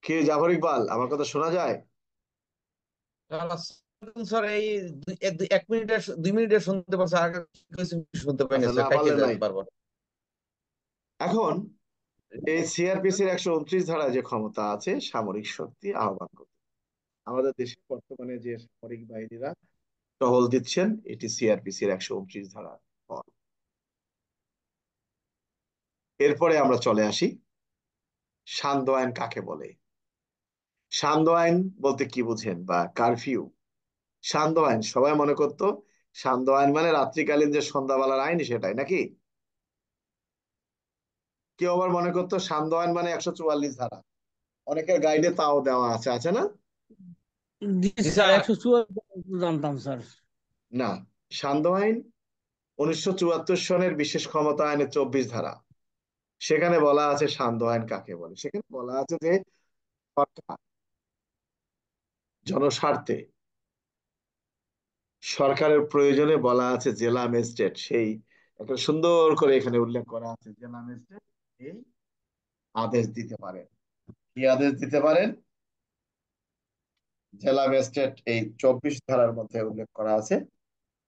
কি জাফর ইকবাল, আমার কথা শোনা যায়? স্যার এই 1 মিনিটের 2 মিনিটের শুনতে পারছি, আগে কিছু শুনতে পাই না আচ্ছা, স্যার, না কাইটে পারলে যায় নাই। বারবার। এখন এই সিআরপিসির 129 ধারা যে ক্ষমতা আছে সামরিক শক্তি আহ্বান করতে, আমাদের দেশে বর্তমানে যে সামরিক বাহিনীরা টহল দিচ্ছেন, এটি সিআরপিসির 129 ধারা ফল। এরপরে আমরা চলে আসি সান্ধ্য আইন কাকে বলে। সান্ধ্য আইন বলতে কি বুঝেন, বা কারফিউ। সান্ধ্য আইন সবাই মনে করতো সান্ধ্য আইন মানে রাত্রিকালীন যে সন্ধ্যাবেলার আইন সেটাই, নাকি? কেউ আবার মনে করতো সান্ধ্য আইন মানে 144 ধারা। অনেকের গাইডে তাও দেওয়া আছে, আছে না? জি জি স্যার, স্যার। 174 জানতাম স্যার। না, সান্ধ্য আইন 1974 সনের বিশেষ ক্ষমতা আইনের 24 ধারা। সেখানে বলা আছে সান্ধ্য আইন কাকে বলে। সেখানে বলা আছে যে সরকার জনস্বার্থে, সরকারের প্রয়োজনে বলা আছে জেলা ম্যাজিস্ট্রেট, সেই একটা সুন্দর করে এখানে উল্লেখ করা আছে, জেলা ম্যাজিস্ট্রেট এই আদেশ দিতে পারেন। কি আদেশ দিতে পারেন? জেলা ম্যাজিস্ট্রেট এই 24 ধারার মধ্যে উল্লেখ করা আছে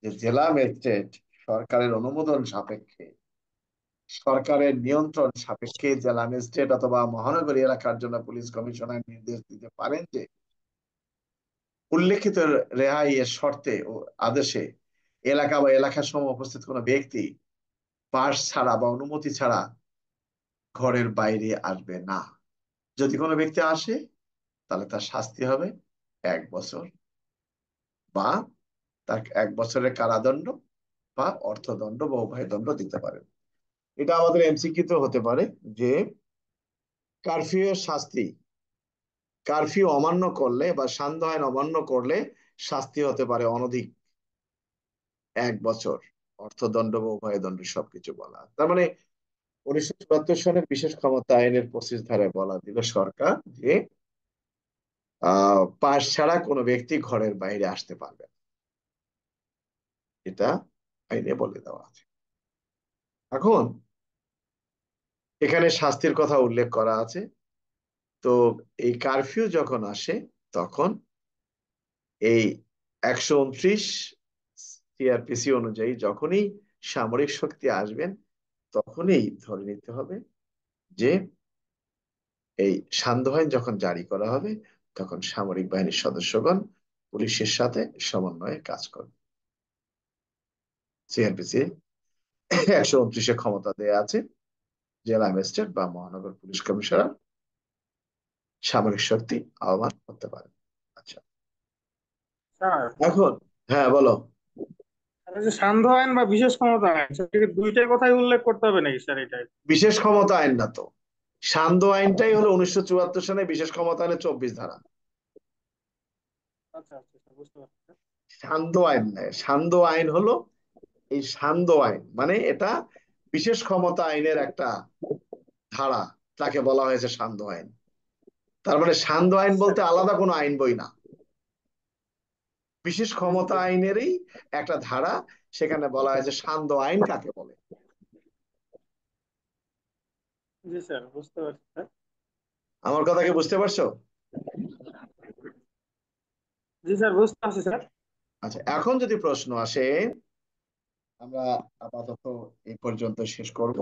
যে জেলা ম্যাজিস্ট্রেট সরকারের অনুমোদন সাপেক্ষে, সরকারের নিয়ন্ত্রণ সাপেক্ষে জেলা ম্যাজিস্ট্রেট অথবা মহানগরী এলাকার জন্য পুলিশ কমিশনার নির্দেশ দিতে পারেন যে উল্লেখিত রেহাই এর শর্তে ও আদেশে এলাকা বা এলাকার সময় উপস্থিত কোনো ব্যক্তি পাস ছাড়া বা অনুমতি ছাড়া ঘরের বাইরে আসবে না। যদি কোনো ব্যক্তি আসে তাহলে তার শাস্তি হবে 1 বছর, বা তার 1 বছরের কারাদণ্ড বা অর্থদণ্ড বা উভয় দণ্ড দিতে পারে। এটা আমাদের এমসিকিউ তো হতে পারে যে কারফিউ এর শাস্তি, কারফিউ অমান্য করলে বা সান্ধ্য আইন অমান্য করলে শাস্তি হতে পারে অনধিক 1 বছর, অর্থদণ্ড বা উভয় দণ্ড, সবকিছু বলা। তার মানে 1974 সনের বিশেষ ক্ষমতা আইনের 25 ধারায় বলা দিল সরকার যে পাস ছাড়া কোনো ব্যক্তি ঘরের বাইরে আসতে পারবে না, এটা আইনে বলে দেওয়া আছে। এখন এখানে শাস্তির কথা উল্লেখ করা আছে। তো এই কারফিউ যখন আসে তখন এই 129 সিআরপিসি অনুযায়ী যখনই সামরিক শক্তি আসবেন তখনই ধরে নিতে হবে যে এই সান্ধ্য আইন যখন জারি করা হবে তখন সামরিক বাহিনীর সদস্যগণ পুলিশের সাথে সমন্বয়ে কাজ করবে। সিআরপিসি 129-এ ক্ষমতা দেয়া আছে জেলা ম্যাজিস্ট্রেট বা মহানগর পুলিশ কমিশনার সামরিক শক্তি আহ্বান করতে পারে। আচ্ছা, স্যার, এখন হ্যাঁ বলো। এই যে সান্ধ্য আইন বা বিশেষ ক্ষমতা আইন, সেটাকে দুইটাই কথাই উল্লেখ করতে হবে নাকি স্যার এটাই? বিশেষ ক্ষমতা আইন না তো, সান্ধ্য আইনটাই হলো 1974 সনে বিশেষ ক্ষমতা আইনের 24 ধারা। আচ্ছা আচ্ছা স্যার, বুঝতে পারছি স্যার। সান্ধ্য আইন নয়, সান্ধ্য আইন হলো এই সান্ধ্য আইন মানে এটা বিশেষ ক্ষমতা আইনের একটা ধারা, তাকে বলা হয়েছে সান্ধ্য আইন। তার মানে সান্ধ্য আইন আচ্ছা, বলতে আলাদা কোনো আইন বই না, বিশেষ ক্ষমতা বুঝতে আইনেরই একটা ধারা। সেখানে বলা হয়েছে সান্ধ্য আইন কাকে বলে। জি স্যার, বুঝতে পারছি স্যার। আমার কথা কি বুঝতে পারছো? জি স্যার, বুঝতে পারছি স্যার। আচ্ছা, এখন যদি প্রশ্ন আসে, আমরা আপাতত এই পর্যন্ত শেষ করব,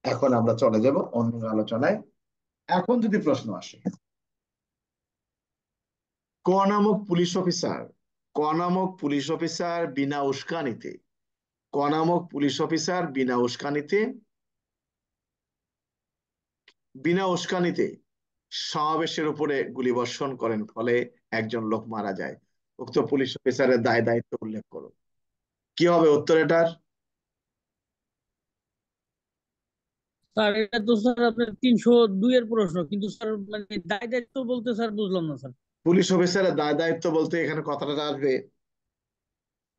এখন আমরা চলে যাব অন্য আলোচনায়। এখন যদি প্রশ্ন আসে ক নামক পুলিশ অফিসার, ক নামক পুলিশ অফিসার বিনা উস্কানিতে, ক নামক পুলিশ অফিসার বিনা উস্কানিতে সমাবেশের উপরে গুলিবর্ষণ করেন, ফলে একজন লোক মারা যায়, উক্ত পুলিশ অফিসারের দায় দায়িত্ব উল্লেখ করো। কি হবে উত্তর এটার? স্যার, এটা তো স্যার আপনার 302 এর প্রশ্ন, কিন্তু স্যার মানে দায় দায়িত্ব বলতে স্যার বুঝলাম না স্যার। পুলিশ অফিসারের দায় দায়িত্ব বলতে এখানে কথাটা আসবে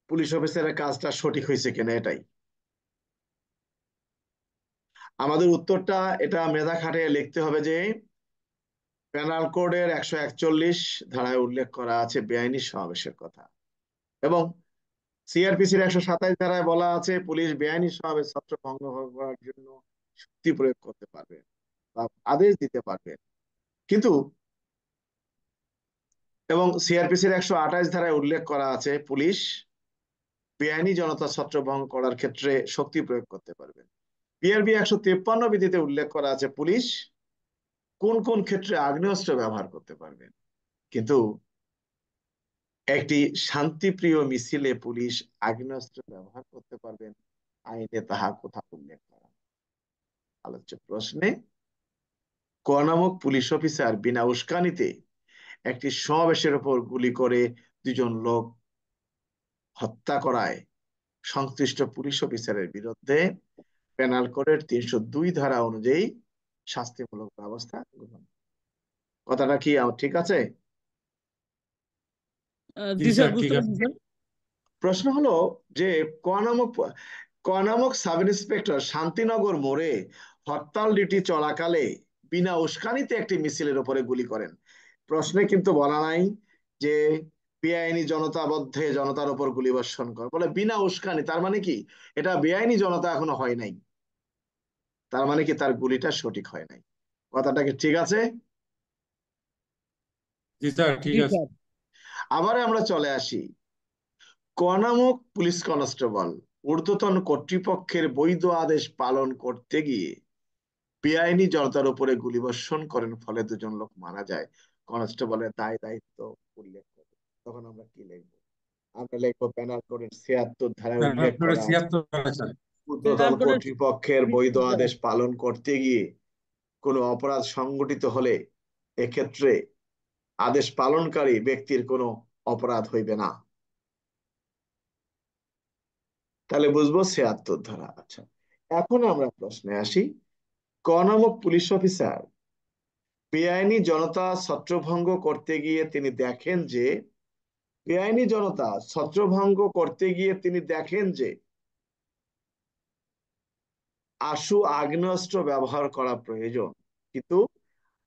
পুলিশ অফিসারের কাজটা সঠিক হয়েছে কিনা, এটাই আমাদের উত্তরটা। এটা মেধা খাটিয়ে লিখতে হবে যে পেনাল কোডের 141 ধারায় উল্লেখ করা আছে বেআইনি সমাবেশের কথা, এবং সিআরপিসির 127 ধারায় বলা আছে পুলিশ বেআইনি সমাবেশ ছত্রভঙ্গ করার জন্য শক্তি প্রয়োগ করতে পারবে বা আদেশ দিতে পারবে, কিন্তু এবং সিআরপিসির 128 ধারায় উল্লেখ করা আছে পুলিশ বেআইনি জনতা ছত্রভঙ্গ করার ক্ষেত্রে শক্তি প্রয়োগ করতে পারবে। বিআরবি 153 বিধিতে উল্লেখ করা আছে পুলিশ কোন কোন ক্ষেত্রে আগ্নেয়াস্ত্র ব্যবহার করতে পারবে, কিন্তু একটি শান্তিপ্রিয় মিছিলে পুলিশ আগ্নেয়াস্ত্র ব্যবহার করতে পারবেন আইনে তাহা কোথাও উল্লেখ করা? আলোচ্য প্রশ্নে ক নামক পুলিশ অফিসার বিনা উস্কানিতে একটি সমাবেশের উপর গুলি করে 2জন লোক হত্যা করায় সংশ্লিষ্ট পুলিশ অফিসারের বিরুদ্ধে পেনাল কোডের 302 ধারা অনুযায়ী শাস্তিমূলক ব্যবস্থা গ্রহণ। কথাটা কি ঠিক আছে? জি জি স্যার, স্যার, ঠিক বুঝতে আছে। পারছি স্যার। প্রশ্ন হলো যে ক নামক সাব ইন্সপেক্টর শান্তিনগর মোড়ে হরতাল ডিউটি চলাকালে বিনা উস্কানিতে একটি মিছিলের উপরে গুলি করেন। প্রশ্নে কিন্তু বলা নাই যে বেআইনি জনতাবদ্ধে জনতার উপর গুলি বর্ষণ করে, বলে বিনা উস্কানি। তার মানে কি এটা বেআইনি জনতা এখনো হয় নাই, তার মানে কি তার গুলিটা সঠিক হয় নাই। কথাটা কি ঠিক আছে? জি স্যার, ঠিক জি আছে। স্যার। আবার আমরা চলে আসি ক নামক পুলিশ কনস্টেবল ঊর্ধ্বতন কর্তৃপক্ষের বৈধ আদেশ পালন করতে গিয়ে বেআইনি জনতার উপরে গুলিবর্ষণ করেন, ফলে 2জন লোক মারা যায়। কনস্টেবলের দায় দায়িত্ব উল্লেখ করে, তখন আমরা কি লিখবো? আমরা লিখবো পেনাল কোডের 76 ধারায় উল্লেখ তারপরে করা আছে 76 স্যার। ঊর্ধ্বতন তারপরে কর্তৃপক্ষের বৈধ আদেশ পালন করতে গিয়ে কোনো অপরাধ সংঘটিত হলে এক্ষেত্রে আদেশ পালনকারী ব্যক্তির কোনো অপরাধ হইবে না। তাহলে বুঝবো 76 ধারা। আচ্ছা, এখন আমরা প্রশ্নে আসি ক নামক পুলিশ অফিসার বেআইনি জনতা ছত্রভঙ্গ করতে গিয়ে তিনি দেখেন যে বেআইনি জনতা ছত্রভঙ্গ করতে গিয়ে তিনি দেখেন যে আশু আগ্নেয়াস্ত্র ব্যবহার করা প্রয়োজন, কিন্তু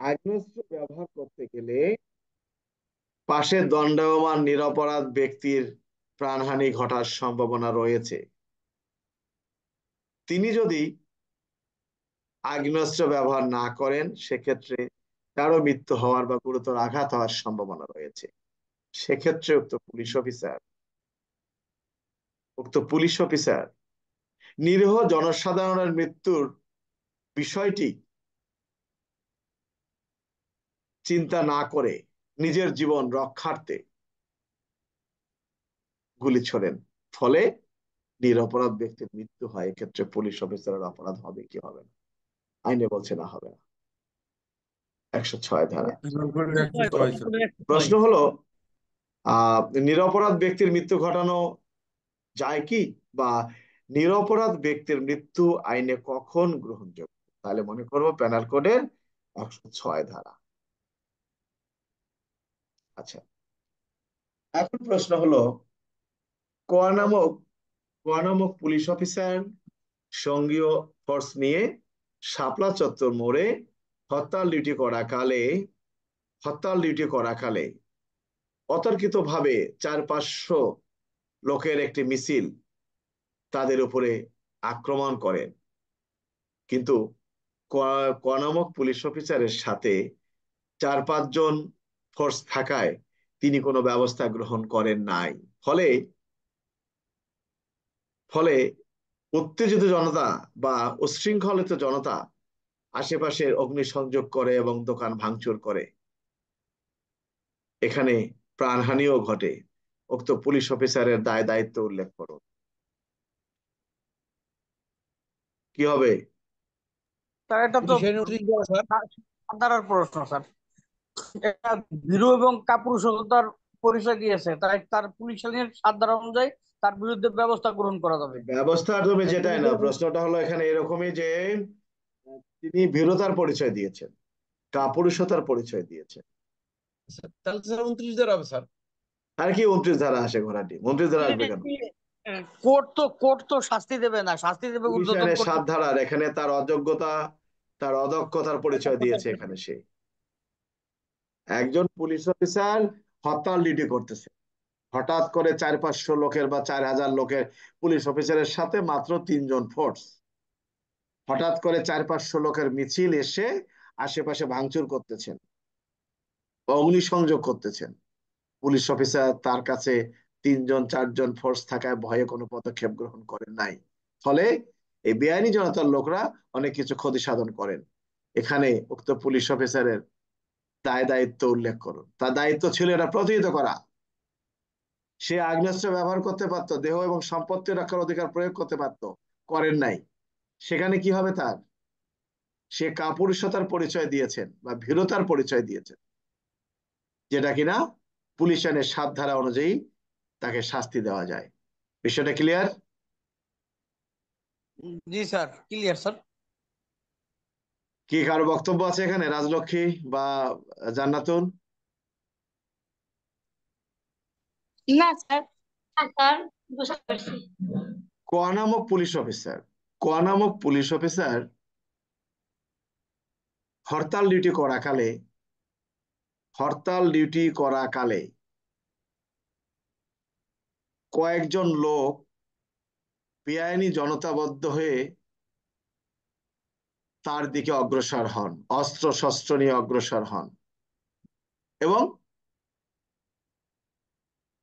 আগ্নেয়াস্ত্র ব্যবহার করতে গেলে পাশে দণ্ডায়মান নিরপরাধ ব্যক্তির প্রাণহানি ঘটার সম্ভাবনা রয়েছে। তিনি যদি আগ্নেয়াস্ত্র ব্যবহার না করেন সেক্ষেত্রে তারও মৃত্যু হওয়ার বা গুরুতর আঘাত হওয়ার সম্ভাবনা রয়েছে। সেক্ষেত্রে উক্ত পুলিশ অফিসার নিরীহ জনসাধারণের মৃত্যুর বিষয়টি চিন্তা না করে নিজের জীবন রক্ষার্থে গুলি ছোড়েন, ফলে নিরপরাধ ব্যক্তির মৃত্যু হয়। এক্ষেত্রে পুলিশ অফিসারের অপরাধ হবে কি হবে না? আইনে বলছে না, হবে না। 106 ধারা। তারপরে 106 স্যার। প্রশ্ন হলো নিরপরাধ ব্যক্তির মৃত্যু ঘটানো যায় কি, বা নিরপরাধ ব্যক্তির মৃত্যু আইনে কখন গ্রহণযোগ্য? তাহলে মনে করবো পেনাল কোডের 106 ধারা। আচ্ছা, এখন প্রশ্ন হলো ক নামক পুলিশ অফিসার সঙ্গীয় ফোর্স নিয়ে শাপলা চত্বর মোড়ে হরতাল ডিউটি করাকালে অতর্কিতভাবে 400-500 লোকের একটি মিছিল তাদের উপরে আক্রমণ করেন, কিন্তু ক নামক পুলিশ অফিসারের সাথে 4-5 জন ফোর্স থাকায় তিনি কোনো ব্যবস্থা গ্রহণ করেন নাই। ফলে ফলে উত্তেজিত জনতা বা উচ্ছৃঙ্খলিত জনতা আশেপাশের অগ্নিসংযোগ করে এবং দোকান ভাঙচুর করে, এখানে প্রাণহানিও ঘটে। উক্ত পুলিশ অফিসারের দায় দায়িত্ব উল্লেখ করো। কি হবে? স্যার এটা তো 29 ধারা স্যার। সাধারণ প্রশ্ন স্যার। এটা ভীরু এবং কাপুরুষতার পরিচয় দিয়েছে, তাই তার পুলিশ আইনের 7 ধারা অনুযায়ী তার বিরুদ্ধে ব্যবস্থা গ্রহণ করা যাবে। ব্যবস্থা তুমি তাই যেটাই না, পুলিশের প্রশ্নটা হলো এখানে এরকমই যে তিনি ভীরুতার পরিচয় দিয়েছেন, কাপুরুষতার পরিচয় দিয়েছেন। স্যার, তাহলে স্যার 29 ধারা হবে স্যার। আর কি 29 ধারা আসে ঘোড়াটি? 29 ধারা আসবে কেন? কোর্ট তো শাস্তি দেবে না, শাস্তি দেবে পুলিশ ঊর্ধ্বতন আইনের 7 কর্তৃপক্ষ। ধারার এখানে তার অযোগ্যতা, তার অদক্ষতার পরিচয় দিয়েছে এখানে সে। একজন পুলিশ অফিসার হরতাল ডিউটি করতেছে, হঠাৎ করে 400-500 লোকের বা 4000 লোকের পুলিশ অফিসারের সাথে মাত্র 3জন ফোর্স, হঠাৎ করে 400-500 লোকের মিছিল এসে আশেপাশে ভাঙচুর করতেছেন বা অগ্নিসংযোগ করতেছেন, পুলিশ অফিসার তার কাছে 3-4জন ফোর্স থাকায় ভয়ে কোনো পদক্ষেপ গ্রহণ করেন নাই। ফলে এই বেআইনি জনতার লোকরা অনেক কিছু ক্ষতি সাধন করেন। এখানে উক্ত পুলিশ অফিসারের দায়িত্ব উল্লেখ করুন। তার দায়িত্ব ছিল এটা প্রতিহত করা। সে আগ্নেয়াস্ত্র ব্যবহার করতে পারতো, দেহ এবং সম্পত্তি রক্ষার অধিকার প্রয়োগ করতে পারতো, করেন নাই। সেখানে কি হবে তার? সে কাপুরুষতার পরিচয় দিয়েছেন বা ভীরুতার পরিচয় দিয়েছেন, যেটা কিনা পুলিশ আইনের 7 ধারা অনুযায়ী তাকে শাস্তি দেওয়া যায়। বিষয়টা ক্লিয়ার? জি স্যার, ক্লিয়ার স্যার। কি কারো বক্তব্য আছে এখানে? রাজলক্ষ্মী বা জান্নাতুল? না স্যার। না স্যার, বুঝতে পারছি। ক নামক পুলিশ অফিসার, হরতাল ডিউটি করাকালে কয়েকজন লোক বেআইনি জনতাবদ্ধ হয়ে তার দিকে অগ্রসর হন, অস্ত্র শস্ত্র নিয়ে অগ্রসর হন এবং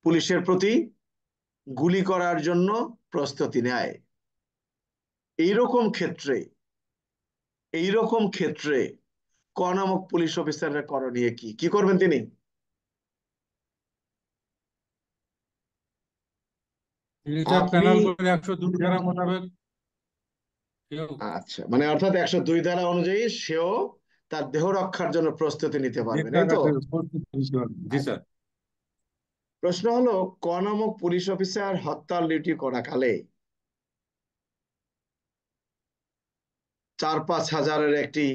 পুলিশের প্রতি গুলি করার জন্য প্রস্তুতি নেয়। এইরকম ক্ষেত্রে ক নামক পুলিশ অফিসারের করণীয় কি? কি করবেন তিনি? এটা আপনি প্যানাল করে 102 ধারা মোতাবেক আচ্ছা, মানে অর্থাৎ 102 ধারা অনুযায়ী সেও তার দেহ রক্ষার জন্য প্রস্তুতি নিতে পারবেন, এই তো? জি স্যার। প্রশ্ন হলো, ক নামক পুলিশ অফিসার হরতাল ডিউটি করাকালে 4-5 হাজারের একটি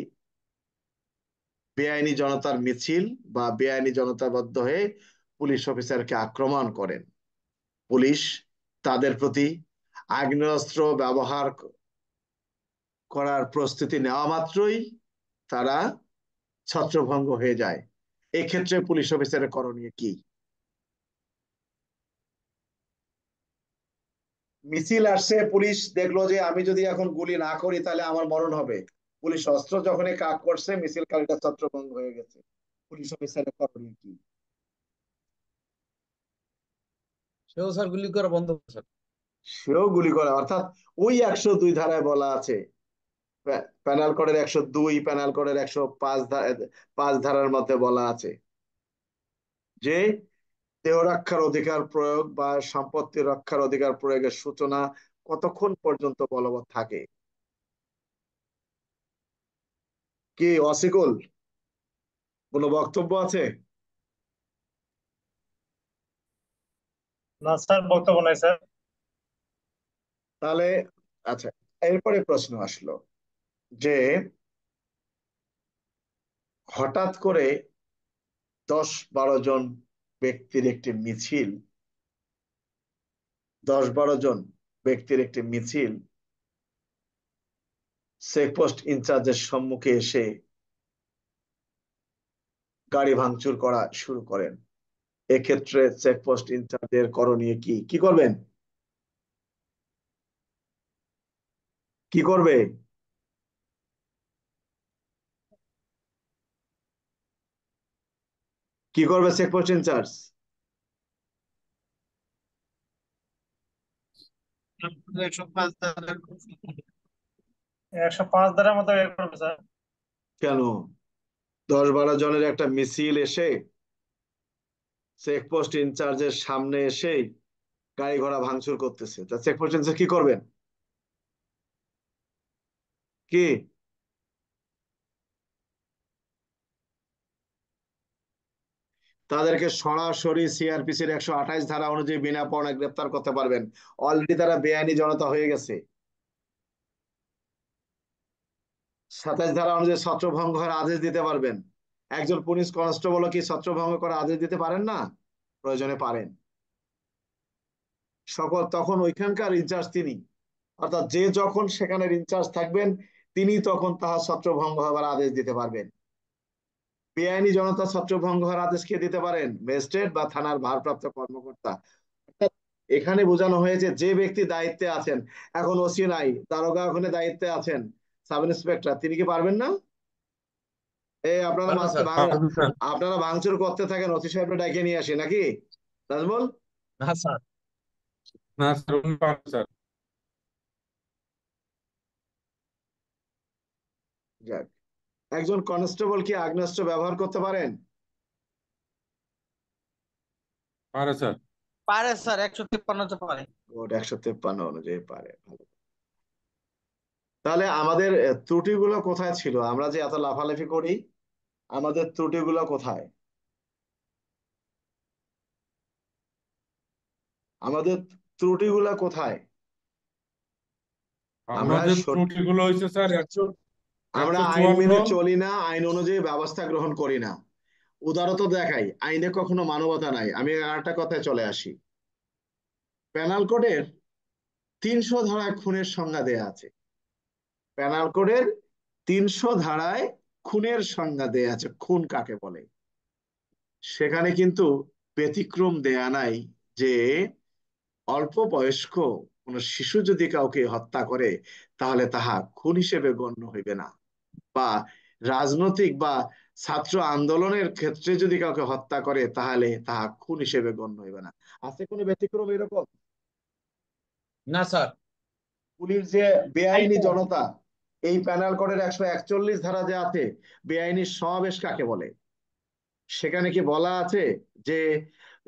বেআইনি জনতার মিছিল বা বেআইনি জনতাবদ্ধ হয়ে পুলিশ অফিসারকে আক্রমণ করেন। পুলিশ তাদের প্রতি আগ্নেয়াস্ত্র ব্যবহার করার প্রস্তুতি নেওয়া মাত্রই তারা ছত্রভঙ্গ হয়ে যায়। এক্ষেত্রে পুলিশ অফিসারের করণীয় কি? মিছিল আসছে, পুলিশ দেখলো যে আমি যদি এখন গুলি না করি তাহলে আমার মরণ হবে। পুলিশ অস্ত্র যখনই কাজ করছে, মিছিলকারীরা ছত্রভঙ্গ হয়ে গেছে। পুলিশ অফিসারের করণীয় কি? সেও স্যার গুলি করা বন্ধ করে স্যার। সেও গুলি করে, অর্থাৎ ওই 102 ধারায় বলা আছে, প্যানাল কোডের 102, প্যানাল কোডের 105 ধারার মধ্যে বলা আছে যে দেহ রক্ষার অধিকার প্রয়োগ বা সম্পত্তি রক্ষার অধিকার প্রয়োগের সূচনা কতক্ষণ পর্যন্ত বলবৎ থাকে। কি অসিকুল, কোনো বক্তব্য আছে? না স্যার, বক্তব্য নাই স্যার। তাহলে আচ্ছা, এরপরে প্রশ্ন আসলো যে হঠাৎ করে 10-12 জন ব্যক্তির একটি মিছিল 10-12 জন ব্যক্তির একটি মিছিল চেকপোস্ট ইনচার্জের সম্মুখে এসে গাড়ি ভাঙচুর করা শুরু করেন। এক্ষেত্রে চেকপোস্ট ইনচার্জের করণীয় কি? কি করবেন? কি করবে? কি করবে চেকপোস্ট ইনচার্জ? 105 ধারার মতো বের করবে স্যার। কেন? 10-12 জনের একটা মিছিল এসে চেকপোস্ট ইনচার্জের সামনে এসে গাড়ি ঘোড়া ভাঙচুর করতেছে, তা চেকপোস্ট ইনচার্জ কি করবেন? কি তাদেরকে সরাসরি সিআরপিসির 128 ধারা অনুযায়ী বিনা পরোয়ানায় গ্রেপ্তার করতে পারবেন। অলরেডি তারা বেআইনি জনতা হয়ে গেছে। 27 ধারা অনুযায়ী ছত্রভঙ্গ করার আদেশ দিতে পারবেন। একজন পুলিশ কনস্টেবল কি ছত্রভঙ্গ করার আদেশ দিতে পারেন না? প্রয়োজনে পারেন। তখন ওইখানকার ইনচার্জ তিনি, অর্থাৎ যে যখন সেখানের ইনচার্জ থাকবেন তিনি তখন তাহার ছত্রভঙ্গ হবার আদেশ দিতে পারবেন। বেআইনি জনতা ছত্রভঙ্গ হওয়ার আদেশ কে দিতে পারেন? ম্যাজিস্ট্রেট বা থানার ভারপ্রাপ্ত কর্মকর্তা। অর্থাৎ এখানে বোঝানো হয়েছে যে ব্যক্তি দায়িত্বে আছেন, এখন ওসি নাই, দারোগা ওখানে দায়িত্বে আছেন, সাব ইন্সপেক্টর, তিনি কি পারবেন না? আপনারা পারবে স্যার। পারবে স্যার। আপনারা ভাঙচুর করতে থাকেন, ওসি সাহেবরা ডাইকে নিয়ে আসি নাকি নাজমুল? না স্যার। না স্যার, উনি পারবে স্যার। যাক, একজন কনস্টেবল কি আগ্নেয়াস্ত্র ব্যবহার করতে পারেন? পারে স্যার। পারে স্যার, 153 পারে। কোড 153 অনুযায়ী পারে, ভালো। তাহলে আমাদের ত্রুটিগুলো কোথায় ছিল? আমরা যে এত লাফালাফি করি, আমাদের ত্রুটিগুলো কোথায়? আমাদের ত্রুটিগুলো কোথায়? আমরা আমাদের ত্রুটিগুলো হয়েছে স্যার আমরা আইন 154। মেনে চলি না, আইন অনুযায়ী ব্যবস্থা গ্রহণ করি না। উদারতা দেখাই, আইনে কখনো মানবতা নাই। আমি আরেকটা কথায় চলে আসি। পেনাল কোডের 300 ধারায় খুনের সংজ্ঞা দেয়া আছে। পেনাল কোডের 300 ধারায় খুনের সংজ্ঞা দেয়া আছে, খুন কাকে বলে। সেখানে কিন্তু ব্যতিক্রম দেয়া নাই যে অল্প বয়স্ক কোন শিশু যদি কাউকে হত্যা করে তাহলে তাহা খুন হিসেবে গণ্য হইবে না, বা রাজনৈতিক বা ছাত্র আন্দোলনের ক্ষেত্রে যদি কাউকে হত্যা করে তাহলে তাহা খুন হিসেবে গণ্য হইবে না। আছে কোনো ব্যতিক্রম এরকম? না স্যার। পুলিশ যে বেআইনি জনতা, এই প্যানাল কোডের 141 ধারা যে আছে, বেআইনি সমাবেশ কাকে বলে, সেখানে কি বলা আছে যে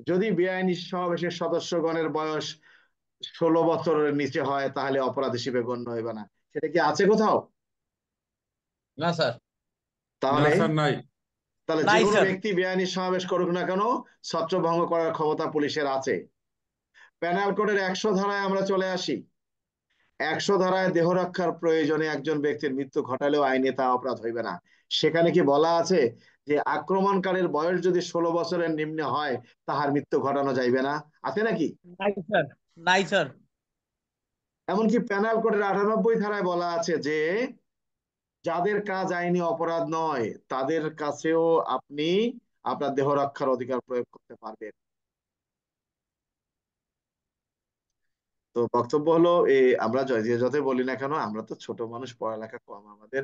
যদি বেআইনি সমাবেশের সদস্যগণের বয়স 16 বছরের নিচে হয় তাহলে অপরাধ হিসেবে গণ্য হইবে না? সেটা কি আছে কোথাও? না স্যার। না তাহলে স্যার, নাই। তাহলে যে নাই কোনো স্যার। ব্যক্তি বেআইনি সমাবেশ করুক না কেন, ছত্রভঙ্গ করার ক্ষমতা পুলিশের আছে। পেনাল কোডের 100 ধারায় আমরা চলে আসি। 100 ধারায় দেহ রক্ষার প্রয়োজনে একজন ব্যক্তির মৃত্যু ঘটালেও আইনে তা অপরাধ হইবে না। সেখানে কি বলা আছে যে আক্রমণকারীর বয়স যদি 16 বছরের নিম্নে হয় তাহার মৃত্যু ঘটানো যাইবে না? আছে নাকি? নাই স্যার। নাই স্যার। এমনকি পেনাল কোডের 98 ধারায় বলা আছে যে যাদের কাজ আইনি অপরাধ নয় তাদের কাছেও আপনি আপনার দেহ রক্ষার অধিকার প্রয়োগ করতে পারবেন। তো বক্তব্য হলো আমরা যতই বলি না কেন, আমরা তো ছোট মানুষ, পড়ালেখা কম, আমাদের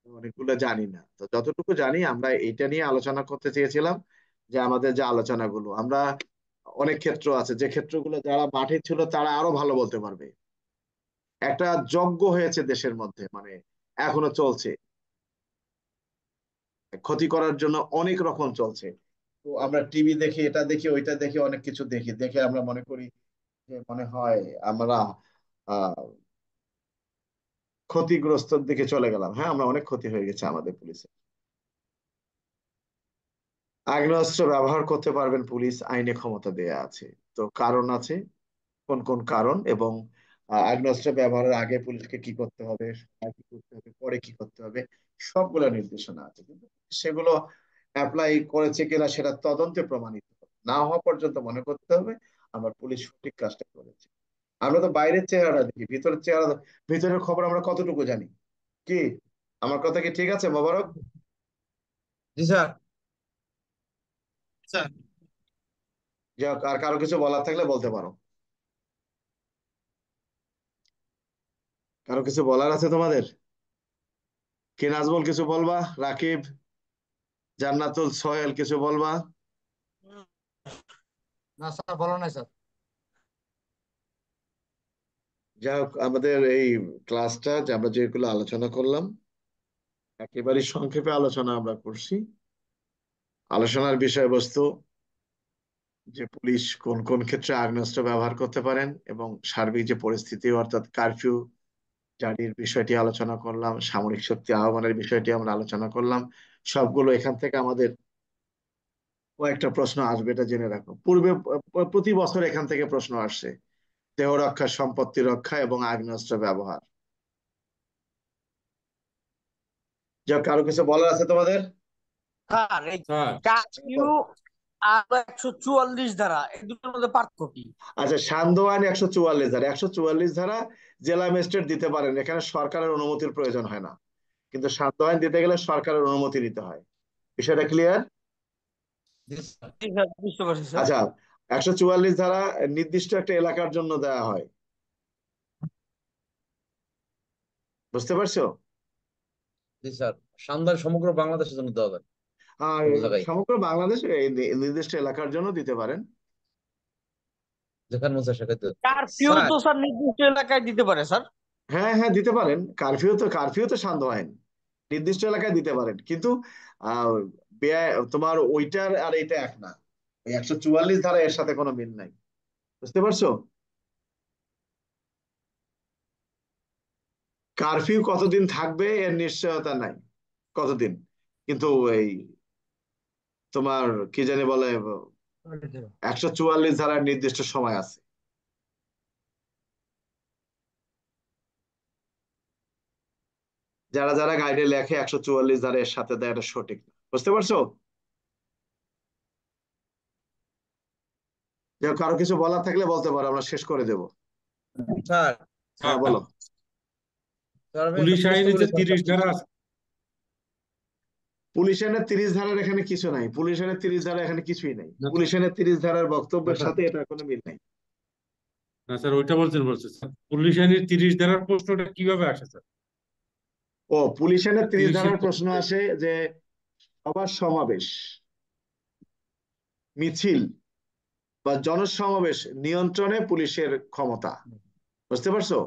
অনেকগুলো জানি না। তো যতটুকু জানি আমরা এটা নিয়ে আলোচনা করতে চেয়েছিলাম, যে আমাদের যে আলোচনাগুলো, আমরা অনেক ক্ষেত্র আছে যে ক্ষেত্রগুলো যারা মাঠে ছিল তারা আরো ভালো বলতে পারবে। একটা যজ্ঞ হয়েছে দেশের মধ্যে, মানে এখনো চলছে, ক্ষতি করার জন্য অনেক রকম চলছে। তো আমরা টিভি দেখি, এটা দেখি, ওইটা দেখি, অনেক কিছু দেখি, দেখে আমরা মনে করি যে মনে হয় আমরা আহ ক্ষতিগ্রস্তর দিকে চলে গেলাম। হ্যাঁ, আমরা অনেক ক্ষতি হয়ে গেছে আমাদের পুলিশে। আগ্নেয়াস্ত্র ব্যবহার করতে পারবেন পুলিশ, আইনে ক্ষমতা দেয়া আছে। তো কারণ আছে, কোন কোন কারণ, এবং আগ্নেয়াস্ত্র ব্যবহারের আগে পুলিশকে কি করতে হবে, সময় কি করতে হবে, পরে কি করতে হবে, সবগুলো নির্দেশনা আছে। কিন্তু সেগুলো অ্যাপ্লাই করেছে কিনা সেটা তদন্তে প্রমাণিত না হওয়া পর্যন্ত মনে করতে হবে আমার পুলিশ সঠিক কাজটা করেছে। আমরা তো বাইরের চেহারা দেখি, ভিতরের চেহারা, ভিতরের খবর আমরা কতটুকু জানি? কি আমার কথা কি ঠিক আছে মোবারক? জি স্যার। স্যার যে আর কারো কিছু বলার থাকলে বলতে পারো। কারো কিছু বলার আছে তোমাদের? কি নাজমুল কিছু বলবা? রাকিব, জান্নাতুল, সোহেল কিছু বলবা? না স্যার, বলো না স্যার। যাই হোক, আমাদের এই ক্লাসটা যে আমরা যেগুলো আলোচনা করলাম একেবারে সংক্ষেপে আলোচনা আমরা করছি। আলোচনার বিষয়বস্তু যে পুলিশ কোন কোন ক্ষেত্রে আগ্নেয়াস্ত্র ব্যবহার করতে পারেন, এবং সার্বিক যে পরিস্থিতি অর্থাৎ কারফিউ জারির বিষয়টি আলোচনা করলাম, সামরিক শক্তি আহ্বানের বিষয়টি আমরা আলোচনা করলাম। সবগুলো এখান থেকে আমাদের কয়েকটা প্রশ্ন আসবে, এটা জেনে রাখো। পূর্বে প্রতি বছর এখান থেকে প্রশ্ন আসছে, দেহ রক্ষা, সম্পত্তি রক্ষা এবং আগ্নেয়াস্ত্র ব্যবহার। যা কারো কিছু বলার আছে তোমাদের? স্যার, এই স্যার, কারফিউ আর 144 ধারা, এই দুটোর মধ্যে পার্থক্য কি? আচ্ছা, সান্ধ্য আইন 144 ধারা, 144 ধারা জেলা ম্যাজিস্ট্রেট দিতে পারেন, এখানে সরকারের অনুমতির প্রয়োজন হয় না। কিন্তু সান্ধ্য আইন দিতে গেলে সরকারের অনুমতি নিতে হয়। বিষয়টা ক্লিয়ার? জি স্যার। জি স্যার, বুঝতে পারছি স্যার। আচ্ছা, 144 ধারা নির্দিষ্ট একটা এলাকার জন্য দেওয়া হয়, বুঝতে পারছো? জি স্যার, সান্ধ্য সমগ্র বাংলাদেশের জন্য দেওয়া যায় আর কোনো জায়গায়, সমগ্র বাংলাদেশ এই নির্দিষ্ট এলাকার জন্য দিতে পারেন। যেখানে মন চায় সেখানে দেওয়া যায়। কারফিউ স্যার তো স্যার নির্দিষ্ট এলাকায় দিতে পারে স্যার। হ্যাঁ হ্যাঁ, দিতে পারেন। কারফিউ তো সান্ধ্য আইন, নির্দিষ্ট এলাকায় দিতে পারেন, কিন্তু আহ তোমার ওইটার আর এটা এক না। ওই 144 ধারা এর সাথে কোনো মিল নাই, বুঝতে পারছো? কারফিউ কতদিন থাকবে এর নিশ্চয়তা নাই, কতদিন, কিন্তু এই তোমার কি জানি বলে 144 ধারার নির্দিষ্ট সময় আছে। যারা যারা গাইডে লেখে 144 ধারা এর সাথে দেয়, এটা সঠিক না, বুঝতে পারছো? যে কারো কিছু বলার থাকলে বলতে পারো, আমরা শেষ করে দেব। স্যার হ্যাঁ বলো। স্যার আমি একটা পুলিশ প্রশ্ন আইনে করি যে স্যার। 30 ধারা আছে, পুলিশ আইনের 30 ধারার এখানে কিছু নাই, পুলিশ আইনের 30 ধারা এখানে কিছুই নাই, না পুলিশ আইনের 30 ধারার বক্তব্যের স্যার, সাথে এটা কোনো মিল নাই। না স্যার ওইটা বলছেন স্যার, পুলিশ আইনের 30 ধারার প্রশ্নটা কিভাবে আসে স্যার? ও, পুলিশ আইনের 30 30-এর ধারার প্রশ্ন আসে যে সভা সমাবেশ, মিছিল বা জনসমাবেশ নিয়ন্ত্রণে পুলিশের ক্ষমতা, বুঝতে পারছো?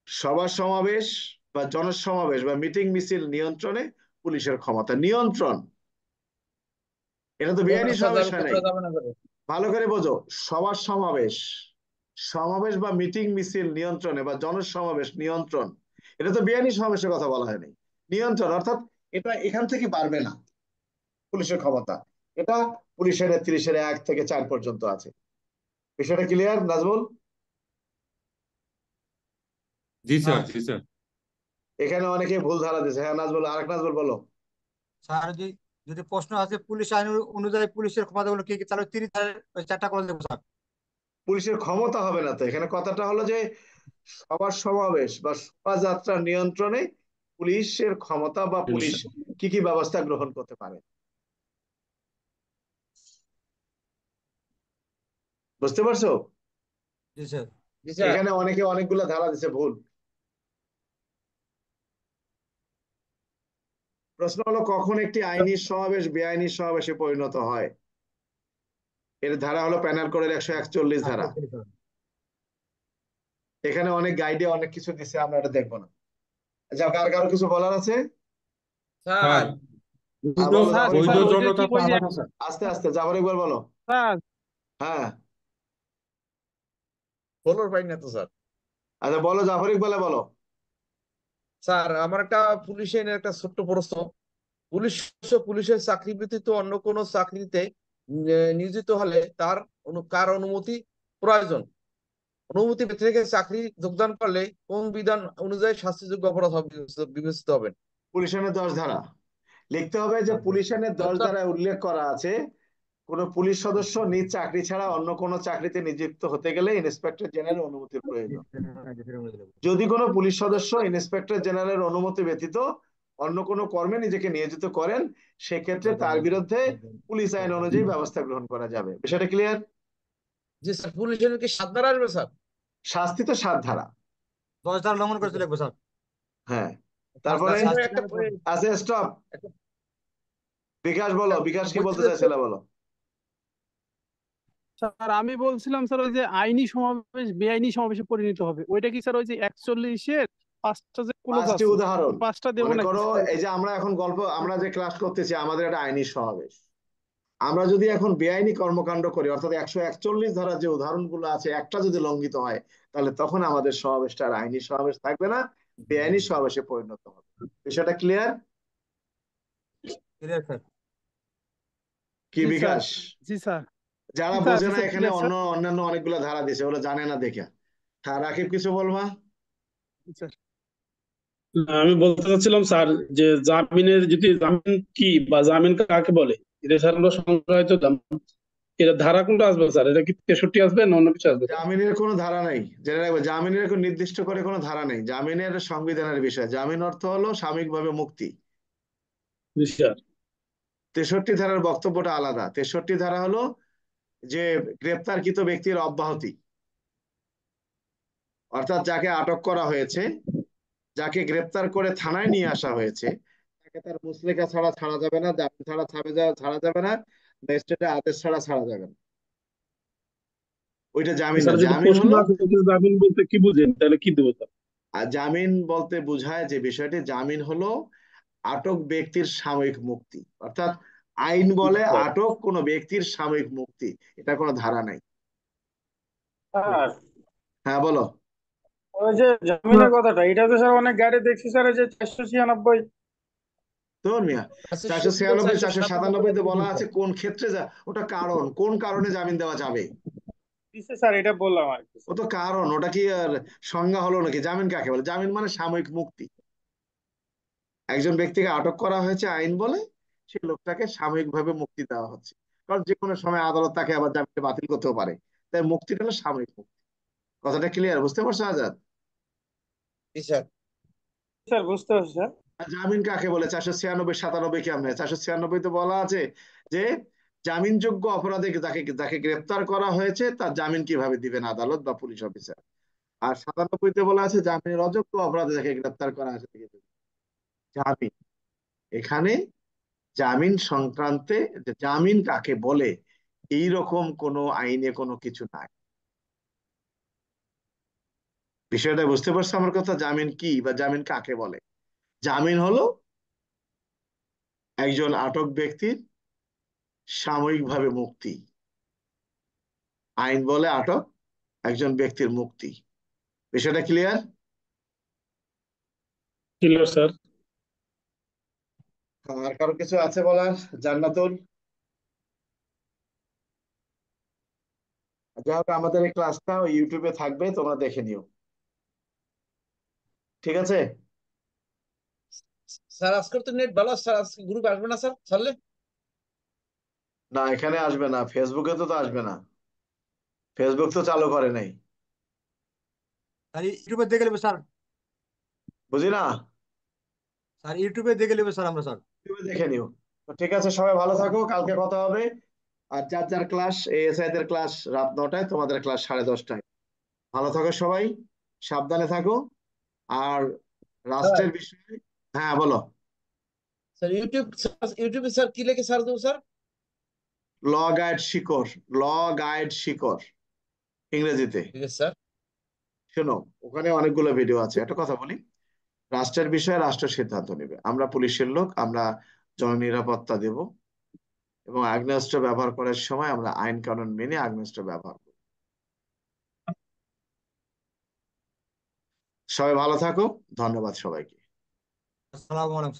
সভা সমাবেশ বা জনসমাবেশ বা মিটিং মিছিল নিয়ন্ত্রণে পুলিশের ক্ষমতা, নিয়ন্ত্রণ। এটা তো বেআইনি রাস্তা সমাবেশ হয় নাই, করা যাবে না করে। ভালো করে বোঝো। সভা সমাবেশ, সমাবেশ বা মিটিং মিছিল নিয়ন্ত্রণে বা জনসমাবেশ নিয়ন্ত্রণ, এটা তো বেআইনি সমাবেশের কথা বলা হয়নি। নিয়ন্ত্রণ অর্থাৎ এটা এখান থেকে পারবে না পুলিশের ক্ষমতা, এটা পুলিশের 30-এর 1 থেকে 4 পর্যন্ত আছে। বিষয়টা ক্লিয়ার নাজমুল? জি স্যার, হ্যাঁ জি স্যার। এখানে অনেকে ভুল ধারা দিচ্ছে। হ্যাঁ নাজমুল, আরেক নাজমুল বলো। স্যার যদি যদি প্রশ্ন আছে পুলিশ আইন অনুযায়ী পুলিশের ক্ষমতাগুলো কি কি, তাহলে 30 ধারার ওই 4টা করে দেবো স্যার। পুলিশের ক্ষমতা হবে না তো, এখানে কথাটা হলো যে সভা সমাবেশ বা শোভাযাত্রা নিয়ন্ত্রণে পুলিশের ক্ষমতা বা পুলিশ কি কি ব্যবস্থা গ্রহণ করতে পারে, বুঝতে পারছো? জি স্যার। জি স্যার। এখানে অনেকে অনেকগুলো ধারা দিচ্ছে ভুল। প্রশ্ন হলো কখন একটি আইনি সমাবেশ বেআইনি সমাবেশে পরিণত হয়? এর ধারা হলো প্যানেল কোডের 141 ধারা। এখানে অনেক গাইডে অনেক কিছু দিচ্ছে, আমরা এটা দেখবো না। যা, কার কারো কিছু বলার আছে? স্যার হ্যাঁ বলো, স্যার জাফর বৈধ স্যার ইকবাল। ওই যে জনতা কি তো কই যে আলাদা স্যার। আস্তে আস্তে জাফর ইকবাল বলো। স্যার হ্যাঁ ফলোর পাই না তো স্যার। আচ্ছা বলো, জাফর ইকবালে বলো। স্যার আমার একটা পুলিশ আইনের একটা ছোট্ট প্রশ্ন। পুলিশের চাকরি ব্যতীত অন্য কোনো চাকরিতে নিয়োজিত হলে তার কার অনুমতি প্রয়োজন? অনুমতি পেতে থেকে চাকরি যোগদান করলে কোন বিধান অনুযায়ী শাস্তিযোগ্য অপরাধ বিবেচিত হবেন? পুলিশ আইনের 10 ধারা লিখতে হবে যে পুলিশ আইনের 10 স্যার ধারায় উল্লেখ করা আছে কোন পুলিশ সদস্য নিজ চাকরি ছাড়া অন্য কোনো চাকরিতে নিযুক্ত হতে গেলে ইন্সপেক্টর জেনারেল অনুমতির প্রয়োজন। যদি কোনো পুলিশ সদস্য ইন্সপেক্টর জেনারেল অনুমতি ব্যতীত অন্য কোনো কর্মে নিজেকে নিয়োজিত করেন, সেক্ষেত্রে তার বিরুদ্ধে পুলিশ আইন অনুযায়ী ব্যবস্থা গ্রহণ করা যাবে। বিষয়টা ক্লিয়ার? জি স্যার, পুলিশ আইনের কি 7 ধারা আসবে স্যার? শাস্তি তো 7 ধারা। 10 ধারা লঙ্ঘন করে চলে স্যার। হ্যাঁ, তারপরে শাস্তি একটা আছে স্টপ। একটা- বিকাশ বলো, বিকাশ কি বলতে চাইছিল বলো। স্যার আমি বলছিলাম স্যার ওই যে আইনি সমাবেশ বেআইনি সমাবেশে পরিণত হবে, ওইটা কি স্যার ওই যে 41-এর 5টা যে ক্লোজ 5টি আছে উদাহরণ ওই 5টা দেবো মনে নাকি করো। স্যার? এই যে আমরা এখন আমরা যে ক্লাস করতেছি, আমাদের একটা আইনি সমাবেশ। আমরা যদি এখন বেআইনি কর্মকাণ্ড করি, অর্থাৎ 141 ধারা যে উদাহরণগুলো আছে একটা যদি লঙ্ঘিত হয়, তাহলে তখন আমাদের সমাবেশটা আর আইনি সমাবেশ থাকবে না, বেআইনি সমাবেশে পরিণত হবে। বিষয়টা ক্লিয়ার? Clear sir. কি জি স্যার, বিকাশ? জি স্যার, যারা জি স্যার, বোঝে জি না স্যার, এখানে ক্লিয়ার স্যার। অন্যান্য অনেকগুলো ধারা দিছে, ওগুলো জানে না দেখে। হ্যাঁ রাকিব, কিছু বলবা? জি স্যার। আমি বলতে চাচ্ছিলাম স্যার যে জামিনের যদি জামিন কি বা জামিন কাকে বলে, এটা স্যার আমরা সংজ্ঞায়িত এটা ধারা কোনটা আসবে স্যার? এটা কি 63 আসবে না অন্য কিছু আসবে? জামিনের কোনো ধারা নাই, জেনে রাখবে। জামিনের কোনো নির্দিষ্ট করে কোনো ধারা নেই, জামিনের সংবিধানের বিষয়। জামিন অর্থ হলো সাময়িকভাবে মুক্তি। জি স্যার। 63 ধারার বক্তব্যটা আলাদা। 63 ধারা হলো যে গ্রেপ্তারকৃত ব্যক্তির অব্যাহতি, অর্থাৎ যাকে আটক করা হয়েছে, যাকে গ্রেপ্তার করে থানায় নিয়ে আসা হয়েছে, তাকে তার মুচলেকা ছাড়া ছাড়া যাবে না, জামিন ছাড়া ছাড়া যাবে না, ম্যাজিস্ট্রেটের আদেশ ছাড়া ছাড়া যাবে না। ওইটা জামিন না। স্যার যদি জামিন প্রশ্ন হলো, আসে যে জামিন বলতে কি বুঝেন, তাহলে কি দেবো স্যার? আর জামিন বলতে বোঝায় যে বিষয়টি, জামিন হলো আটক ব্যক্তির সাময়িক মুক্তি। অর্থাৎ আইন বলে স্যার আটক কোনো ব্যক্তির সাময়িক মুক্তি, এটা কোনো ধারা নাই। স্যার হ্যাঁ বলো। ওই যে জামিনের কথাটা, এটা তো স্যার অনেক গাড়ি দেখছি স্যার, এই যে 496। তোর মিয়া, 496 497 বলা আছে কোন ক্ষেত্রে ওটা কারণ, কোন কারণে জামিন দেওয়া যাবে। দিছে স্যার, এটা বললাম আর কি। ও তো কারণ, ওটা কি আর সংজ্ঞা হলো নাকি? জামিন কাকে বলে? জামিন মানে সাময়িক মুক্তি। একজন ব্যক্তিকে আটক করা হয়েছে আইন বলে, সেই লোকটাকে সাময়িকভাবে মুক্তি দেওয়া হচ্ছে, কারণ যে কোনো সময় আদালত তাকে আবার জামিন বাতিল করতেও পারে। তাই মুক্তিটা হলো সাময়িক মুক্তি। কথাটা ক্লিয়ার? বুঝতে পারছো আজাদ? জি স্যার। স্যার বুঝতে পারছি স্যার। আর জামিন কাকে বলে? 496 97 কেমনে? 496 তো বলা আছে যে জামিনযোগ্য অপরাধে যাকে যাকে গ্রেপ্তার করা হয়েছে তার জামিন কিভাবে দিবেন আদালত বা পুলিশ অফিসার। আর 97-তে বলা আছে জামিনের অযোগ্য অপরাধে যাকে গ্রেপ্তার করা হয়েছে তাকে দিবেন জামিন। এখানে জামিন সংক্রান্তে যে জামিন কাকে বলে এইরকম কোনো আইনে কোনো কিছু নাই। বিষয়টা বুঝতে পারছো আমার কথা? জামিন কি বা জামিন কাকে বলে? জামিন হলো একজন আটক ব্যক্তির সাময়িকভাবে মুক্তি। আইন বলে আটক একজন ব্যক্তির মুক্তি। বিষয়টা ক্লিয়ার? Clear sir. আর কারো কিছু আছে বলার? জান্নাতুল? যাই হোক, আমাদের এই ক্লাসটা ইউটিউবে থাকবে, তোমরা দেখে নিও, ঠিক আছে? স্যার আজকের তো নেট ভালো, স্যার আজকে গ্রুপ আসবে না স্যার ছাড়লে? না, এখানে আসবে না, ফেসবুকে তো আসবে না, ফেসবুক তো চালু করে নাই। স্যার ইউটিউবে দেখে নেবে স্যার। বুঝি না? স্যার ইউটিউবে দেখে নেবে স্যার আমরা স্যার। ইউটিউবে দেখে নিও। তো ঠিক আছে, সবাই ভালো থাকো, কালকে কথা হবে। আর যার যার ক্লাস, এএসআই দের ক্লাস রাত 9টায়, তোমাদের ক্লাস 10:30টায়। ভালো থাকো সবাই, সাবধানে থাকো। আর স্যার রাষ্ট্রের বিষয়ে, হ্যাঁ বলো। স্যার ইউটিউবে স্যার কি লিখে স্যার দেবো স্যার? ল গাইড শিকড়, ল গাইড শিকড়, ইংরেজিতে। ঠিক আছে স্যার। শোনো, ওখানে অনেকগুলো ভিডিও আছে। একটা কথা বলি, রাষ্ট্রের বিষয়ে রাষ্ট্র সিদ্ধান্ত নেবে। আমরা পুলিশের লোক, আমরা জননিরাপত্তা দেব, এবং আগ্নেয়াস্ত্র ব্যবহার করার সময় আমরা আইন কানুন মেনে আগ্নেয়াস্ত্র ব্যবহার করব। সবাই ভালো থাকো, ধন্যবাদ সবাইকে। আসসালামু আলাইকুম।